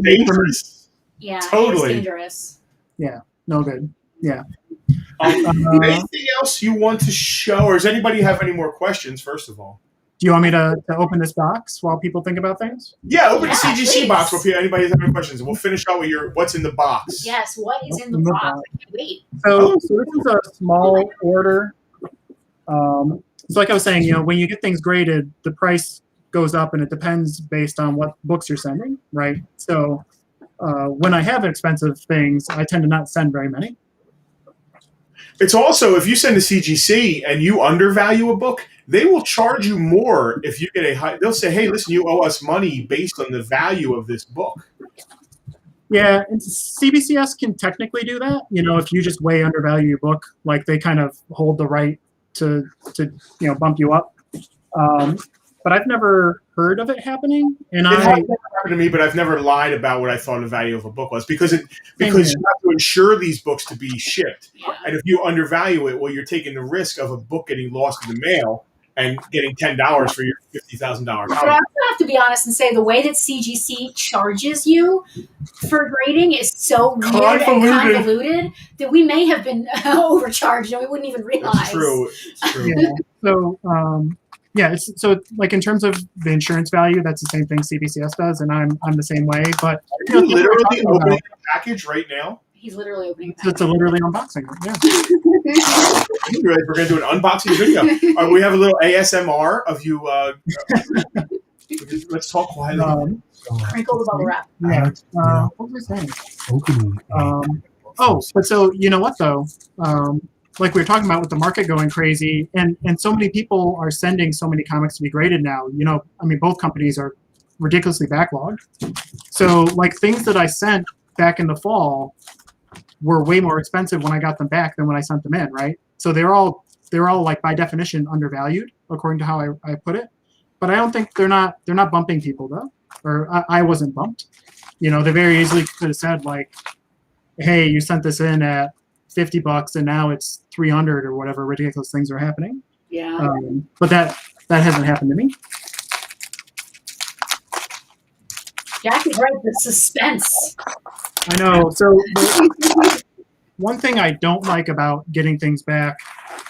dangerous. Yeah, totally it's dangerous. Yeah, no good. Yeah. Anything else you want to show, or does anybody have any more questions? First of all, do you want me to open this box while people think about things? Yeah, open the CGC box while anybody has any questions. We'll finish out with what's in the box. Yes, what is in the box? I can't wait. So this is a small order. So like I was saying, when you get things graded, the price goes up, and it depends based on what books you're sending, right? So when I have expensive things, I tend to not send very many. It's also, if you send a CGC and you undervalue a book, they will charge you more if you get they'll say, hey, listen, you owe us money based on the value of this book. Yeah, and CBCS can technically do that. If you just way undervalue your book, like they kind of hold the right to bump you up. But I've never heard of it happening. And it has never happened to me, but I've never lied about what I thought the value of a book was because you have to insure these books to be shipped. Yeah. And if you undervalue it, well, you're taking the risk of a book getting lost in the mail and getting $10 for your $50,000 comic. But I also have to be honest and say the way that CGC charges you for grading is so weird and convoluted that we may have been overcharged and we wouldn't even realize. It's true. Yeah. So, so like in terms of the insurance value, that's the same thing CBCS does, and I'm the same way. But are you literally opening a package right now? He's literally opening a package. It's a literally unboxing. Yeah. We're going to do an unboxing video. We have a little ASMR of you. Let's talk quietly. Crinkle the bubble wrap. Yeah. What was I saying? Opening. But so you know what though? Like we were talking about with the market going crazy, and so many people are sending so many comics to be graded now. You know, I mean, both companies are ridiculously backlogged. So like things that I sent back in the fall were way more expensive when I got them back than when I sent them in, right? So they're all like by definition undervalued according to how I put it. But I don't think they're not bumping people though, or I wasn't bumped. You know, they very easily could have said like, hey, you sent this in at $50 and now it's 300 or whatever ridiculous things are happening. Yeah. But that hasn't happened to me. Jackie's right. The suspense. I know. So one thing I don't like about getting things back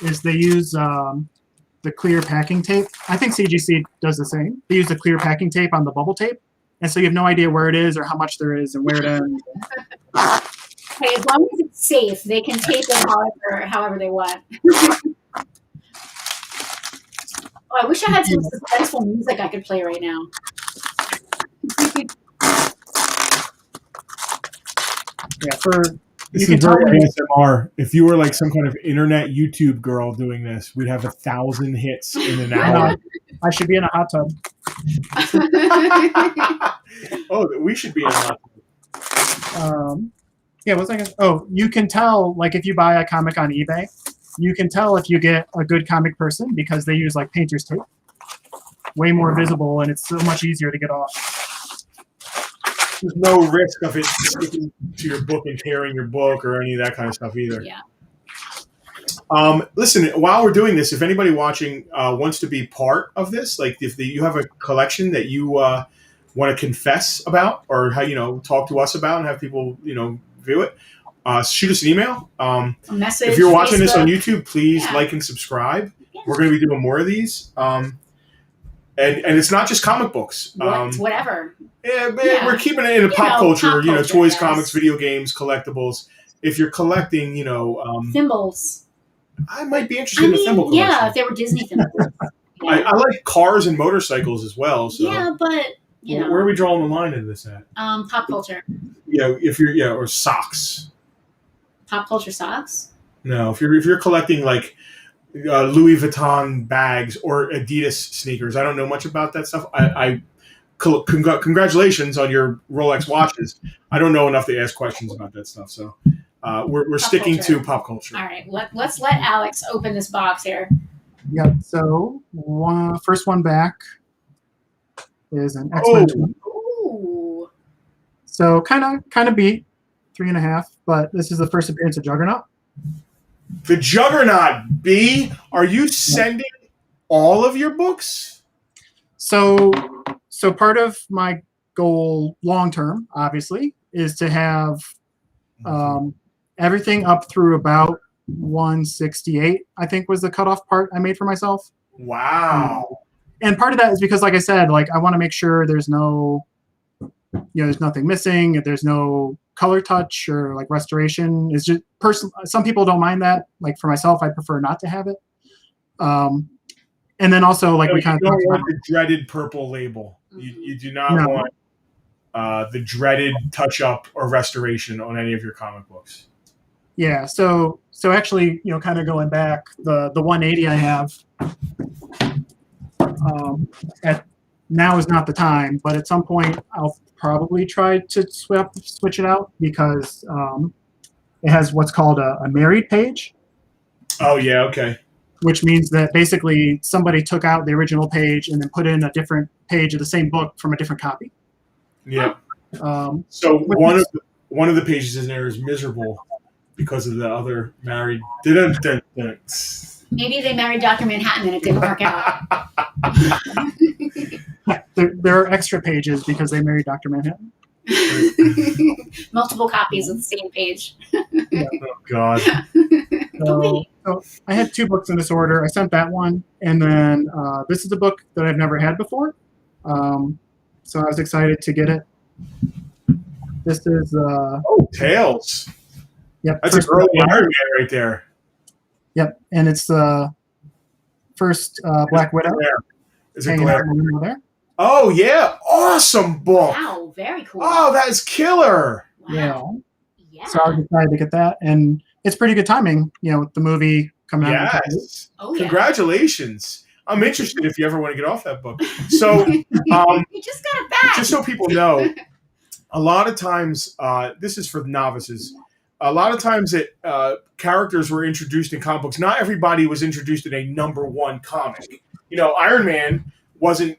is they use the clear packing tape. I think CGC does the same. They use the clear packing tape on the bubble tape, and so you have no idea where it is or how much there is and where it ends. Hey, as long as it's safe, they can tape it however they want. Oh, I wish I had some suspenseful music I could play right now. Yeah, This is very ASMR. If you were like some kind of internet YouTube girl doing this, we'd have 1,000 hits in an hour. I should be in a hot tub. Oh, we should be in a hot tub. Yeah, what's I gonna? Oh, you can tell like if you buy a comic on eBay, you can tell if you get a good comic person because they use like painter's tape, way more visible, and it's so much easier to get off. There's no risk of it sticking to your book and tearing your book or any of that kind of stuff either. Yeah. Listen, while we're doing this, if anybody watching wants to be part of this, like if you have a collection that you want to confess about or how talk to us about and have people view it, shoot us an email. A message. If you're watching Facebook. This on YouTube, please like and subscribe. Yeah. We're going to be doing more of these. And it's not just comic books. Whatever. Yeah, we're keeping it in pop culture. Toys, yes. comics, video games, collectibles. If you're collecting, thimbles. I might be interested in a thimble collection. Yeah, if they were Disney thimbles. Yeah. I like cars and motorcycles as well. So yeah, but where are we drawing the line in this at? Pop culture. If you're or socks. Pop culture socks. No, if you're collecting like Louis Vuitton bags or Adidas sneakers, I don't know much about that stuff. Congratulations on your Rolex watches. I don't know enough to ask questions about that stuff, so we're sticking to pop culture. All right, let's let Alex open this box here. Yep. So first one back is an X-Men. Ooh. So kind of beat 3.5, but this is the first appearance of Juggernaut. The Juggernaut, B. Are you sending all of your books? So part of my goal long term, obviously, is to have everything up through about 168, I think was the cutoff part I made for myself. Wow. And part of that is because, like I said, like I want to make sure there's there's nothing missing. There's no color touch or like restoration. It's just some people don't mind that. Like for myself, I prefer not to have it. And then also like we kind of don't want the dreaded purple label. You do not want the dreaded touch up or restoration on any of your comic books. Yeah. So actually, kind of going back, the 180 I have at now is not the time, but at some point I'll probably try to switch it out because it has what's called a married page. Oh yeah, okay. Which means that basically somebody took out the original page and then put in a different page of the same book from a different copy. Yeah. So one of the pages in there is miserable because of the other married. Maybe they married Dr. Manhattan and it didn't work out. There are extra pages because they married Dr. Manhattan. Multiple copies of the same page. Oh God. So I had 2 books in this order. I sent that one, and then this is a book that I've never had before. So I was excited to get it. This is Tales. Yep. That's a girl Iron Man right there. Yep, and it's the first Black Widow. Is it Blair? There. Oh yeah, awesome book. Wow, very cool. Oh, that is killer. Wow. Yeah. So I was excited to get that, and it's pretty good timing, with the movie coming out. Yes. Oh, yeah. Congratulations. I'm interested if you ever want to get off that book. So, you just got it back. Just so people know, a lot of times, this is for novices. A lot of times that characters were introduced in comic books. Not everybody was introduced in a #1 comic. Iron Man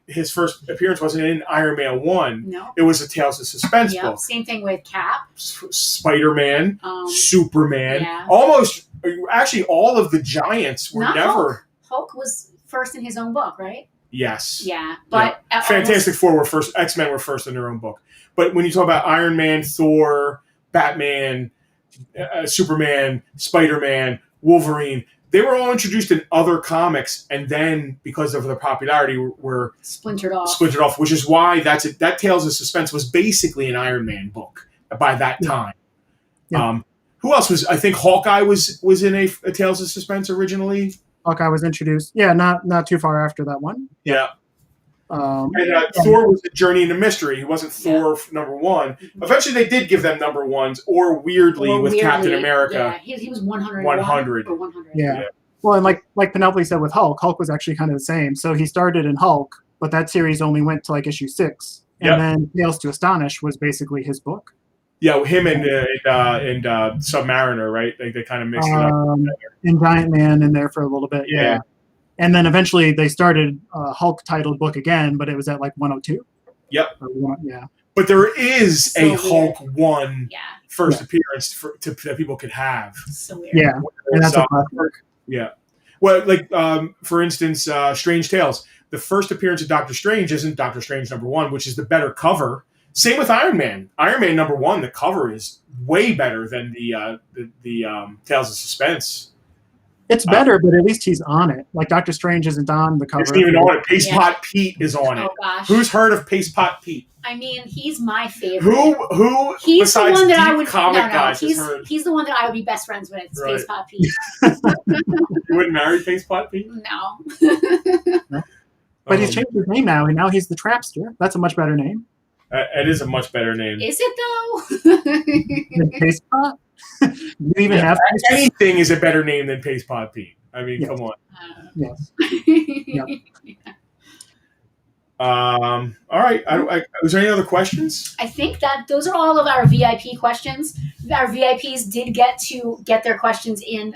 his first appearance wasn't in Iron Man 1. No. It was a Tales of Suspense book. Same thing with Cap. Spider-Man, Superman. Yeah. Actually, all of the giants were never. Hulk was first in his own book, right? Yes. Yeah, but Fantastic Four were first. X-Men were first in their own book. But when you talk about Iron Man, Thor, Batman, Superman, Spider-Man, Wolverine, they were all introduced in other comics, and then because of their popularity, were splintered off. Which is why that Tales of Suspense was basically an Iron Man book by that time. Yeah. Who else was? I think Hawkeye was in a Tales of Suspense originally. Hawkeye was introduced. Yeah, not too far after that one. Yeah. Thor was the Journey into Mystery. He wasn't Thor #1. Eventually, they did give them #1s, or weirdly with Captain America. Yeah, he was 100. 100. 100. Yeah. Well, and like Penelope said with Hulk was actually kind of the same. So he started in Hulk, but that series only went to like issue 6, and then Tales to Astonish was basically his book. Yeah, him and Submariner, right? They kind of mixed it up. And Giant Man in there for a little bit. Yeah. And then eventually they started a Hulk titled book again, but it was at like 102. Yep. Yeah. But there is a Hulk 1 first appearance that people could have. So weird. Yeah. And that's yeah. Well, like, for instance, Strange Tales. The first appearance of Doctor Strange isn't Doctor Strange #1, which is the better cover. Same with Iron Man. Iron Man #1, the cover is way better than the Tales of Suspense. It's better, but at least he's on it. Like Doctor Strange isn't on the cover. Isn't even on it. Paste Pot Pete is on it. Gosh. Who's heard of Paste Pot Pete? I mean, he's my favorite. Who he's besides the one that deep I would, comic guys has heard? He's the one that I would be best friends with. It's Paste Pot Pete. You wouldn't marry Paste Pot Pete? No. But he's changed his name now, and now he's the Trapster. That's a much better name. It is a much better name. Is it though? Paste Pot? You even have anything is a better name than Paste Pot Pete. I mean, come on. Yes. All right. Was there any other questions? I think that those are all of our VIP questions. Our VIPs did get their questions in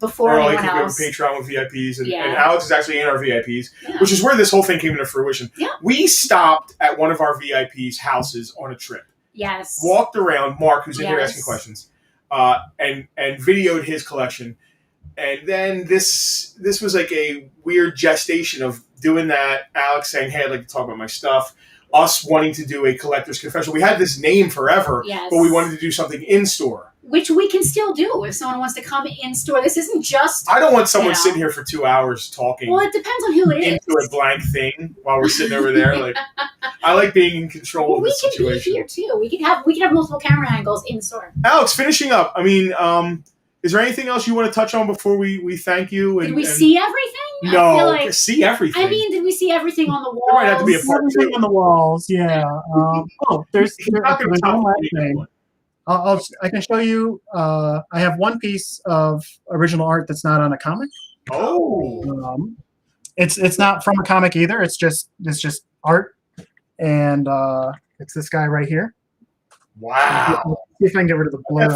before anyone else. We have a Patreon with VIPs, and Alex is actually in our VIPs, which is where this whole thing came into fruition. Yeah. We stopped at one of our VIPs' houses on a trip. Yes. Walked around, Mark, who's in here asking questions, and videoed his collection. And then this was like a weird gestation of doing that. Alex saying, "Hey, I'd like to talk about my stuff." Us wanting to do a collector's confessional. We had this name forever, but we wanted to do something in store, which we can still do if someone wants to come in store. This isn't just. I don't want someone sitting here for 2 hours talking. Well, it depends on who it is. Into a blank thing while we're sitting over there. Like, I like being in control of the situation. We can be here too. We can have multiple camera angles in store. Alex, finishing up. I mean, is there anything else you want to touch on before we thank you? Did we see everything? No, I feel like, see everything. I mean, did we see everything on the walls? There might have to be a part on the walls. Yeah. There's one last thing. I can show you. I have one piece of original art that's not on a comic. Oh. It's not from a comic either. It's just art, and it's this guy right here. Wow. See if I can get rid of the blur.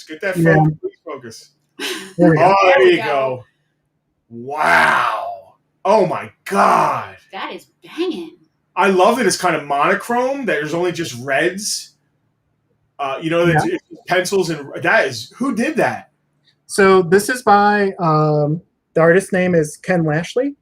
Get that focus. Please focus. There you go. Wow. Oh my God. That is banging. I love that it's kind of monochrome. That there's only just reds. It's pencils, and that is, who did that? So this is by the artist's name is Ken Lashley.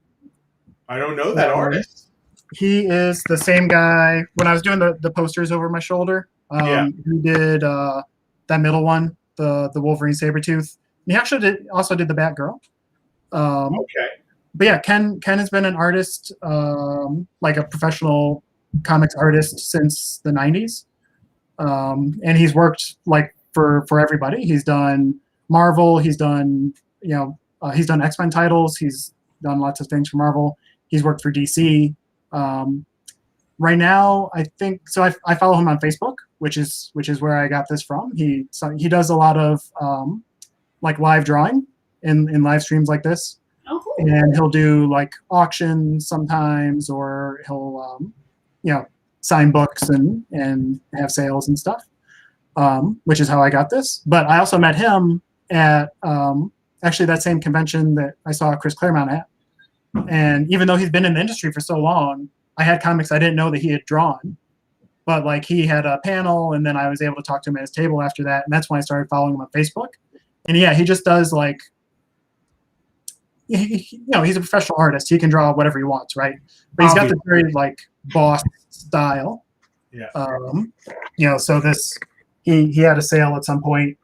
I don't know that artist. He is the same guy. When I was doing the posters over my shoulder, he did that middle one, the Wolverine Sabretooth. He actually also did the Batgirl. Okay. But yeah, Ken has been an artist, like a professional comics artist since the 90s. And he's worked like for everybody. He's done Marvel. He's done he's done X-Men titles. He's done lots of things for Marvel. He's worked for DC. right now, I think so. I follow him on Facebook, which is where I got this from. He does a lot of like live drawing in live streams like this. Oh, cool. And he'll do like auctions sometimes, or he'll sign books and have sales and stuff. Which is how I got this. But I also met him at actually that same convention that I saw Chris Claremont at. And even though he's been in the industry for so long, I had comics I didn't know that he had drawn. But like he had a panel, and then I was able to talk to him at his table after that, and that's when I started following him on Facebook. And yeah, he just does like, he's a professional artist. He can draw whatever he wants, right? But he's got the very like boss style. Yeah. So this he had a sale at some point,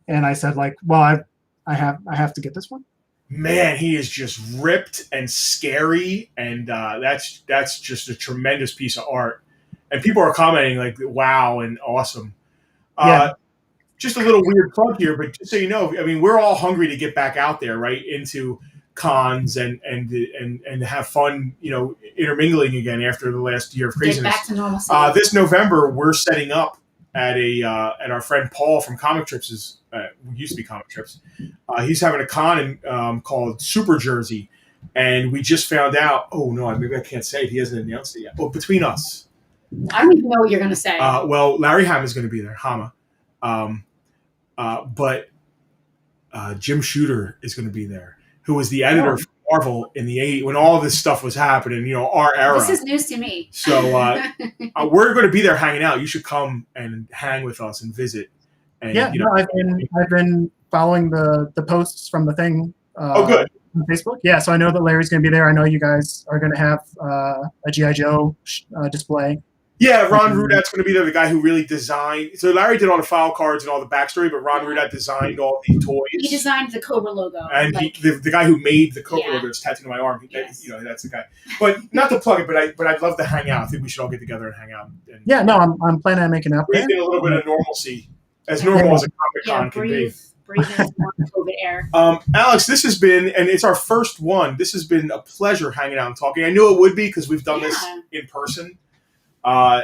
and I said like, well, I have to get this one. Man, he is just ripped and scary, and that's just a tremendous piece of art. And people are commenting like, "Wow" and "Awesome." Just a little weird plug here, but just so you know, I mean, we're all hungry to get back out there, right, into cons and have fun, intermingling again after the last year of craziness. Get back to normalcy. This November, we're setting up at our friend Paul from Comic Trips. Used to be Comic Trips. He's having a con called Super Jersey, and we just found out. Oh no, maybe I can't say it. He hasn't announced it yet. Well, between us, I don't even know what you're going to say. Well, Larry Hama is going to be there. Hama. But Jim Shooter is going to be there, who was the editor for Marvel in the 80s when all this stuff was happening, our era. This is news to me. So we're going to be there hanging out. You should come and hang with us and visit. And, I've been following the posts from the thing. Good. On Facebook. Yeah, so I know that Larry's going to be there. I know you guys are going to have a G.I. Joe display. Yeah, Ron Rudat's going to be there, the guy who really designed. So Larry did all the file cards and all the backstory, but Ron Rudat designed all the toys. He designed the Cobra logo. And the guy who made the Cobra logo is tattooed on my arm. Yes. That's the guy. But not to plug it, but I'd love to hang out. I think we should all get together and hang out. I'm planning on making it up there. Breathe in a little bit of normalcy, as normal as a Comic-Con can be. Breathe in more COVID air. Alex, this has been, and it's our first one, this has been a pleasure hanging out and talking. I knew it would be because we've done this in person. I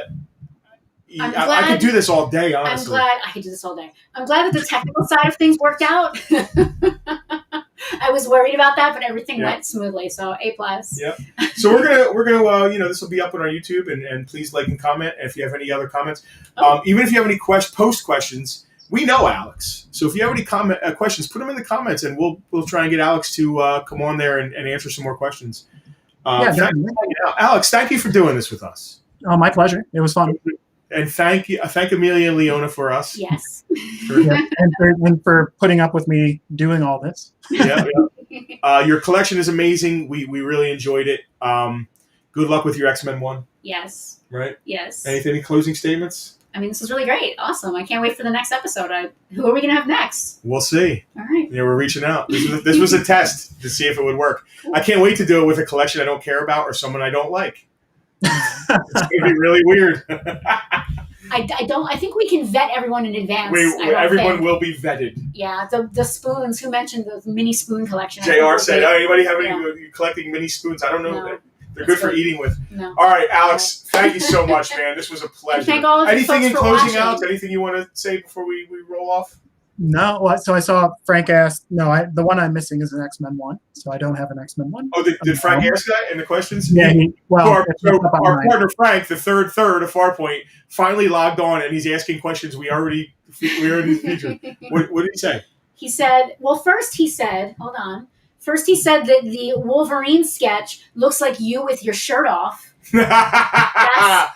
could do this all day, honestly. I'm glad I could do this all day. I'm glad that the technical side of things worked out. I was worried about that, but everything went smoothly. So A+. Yep. So we're gonna this will be up on our YouTube, and please like and comment if you have any other comments. Even if you have any post questions, we know Alex. So if you have any questions, put them in the comments, and we'll try and get Alex to come on there and answer some more questions. Alex, thank you for doing this with us. Oh, my pleasure. It was fun. And thank Amelia and Leona for us. Yes. And for putting up with me doing all this. Yeah. Your collection is amazing. We really enjoyed it. Good luck with your X-Men one. Yes. Right? Yes. Any closing statements? I mean, this was really great. Awesome. I can't wait for the next episode. Who are we going to have next? We'll see. All right. Yeah, we're reaching out. This was a test to see if it would work. Cool. I can't wait to do it with a collection I don't care about or someone I don't like. It's going to be really weird. I think we can vet everyone in advance. Everyone will be vetted. Yeah, the spoons. Who mentioned the mini spoon collection? JR said, anybody have any collecting mini spoons? I don't know. No, they're good for eating with. No. All right, Alex, thank you so much, man. This was a pleasure. Thank all of anything you in closing out? Anything you want to say before we roll off? No, so I saw Frank asked. No, the one I'm missing is an X-Men one, so I don't have an X-Men one. Oh, did Frank ask that in the questions? Yeah. Our partner Frank, the third of Farpoint, finally logged on, and he's asking questions we already featured. What did he say? He said, first he said that the Wolverine sketch looks like you with your shirt off. I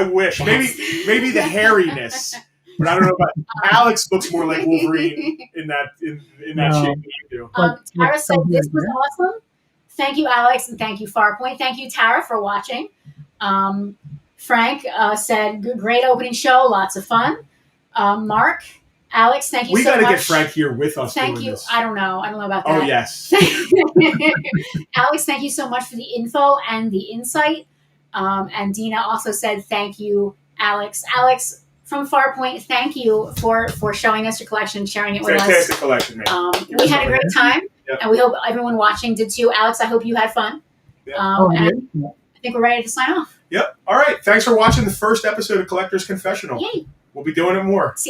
wish. Maybe the hairiness. But I don't know about Alex looks more like Wolverine in that shape than you do. Tara said this was awesome. Thank you, Alex, and thank you, Farpoint. Thank you, Tara, for watching. Frank said great opening show, lots of fun. Mark, Alex, thank you so much. We got to get Frank here with us. Thank you. This. I don't know about that. Oh yes. Alex, thank you so much for the info and the insight. And Dina also said thank you, Alex. Alex from Farpoint, thank you for showing us your collection and sharing it with us. Fantastic collection, man. We had a great time, and we hope everyone watching did too. Alex, I hope you had fun. Yeah. think we're ready to sign off. Yep. All right. Thanks for watching the first episode of Collector's Confessional. Yay. We'll be doing it more. See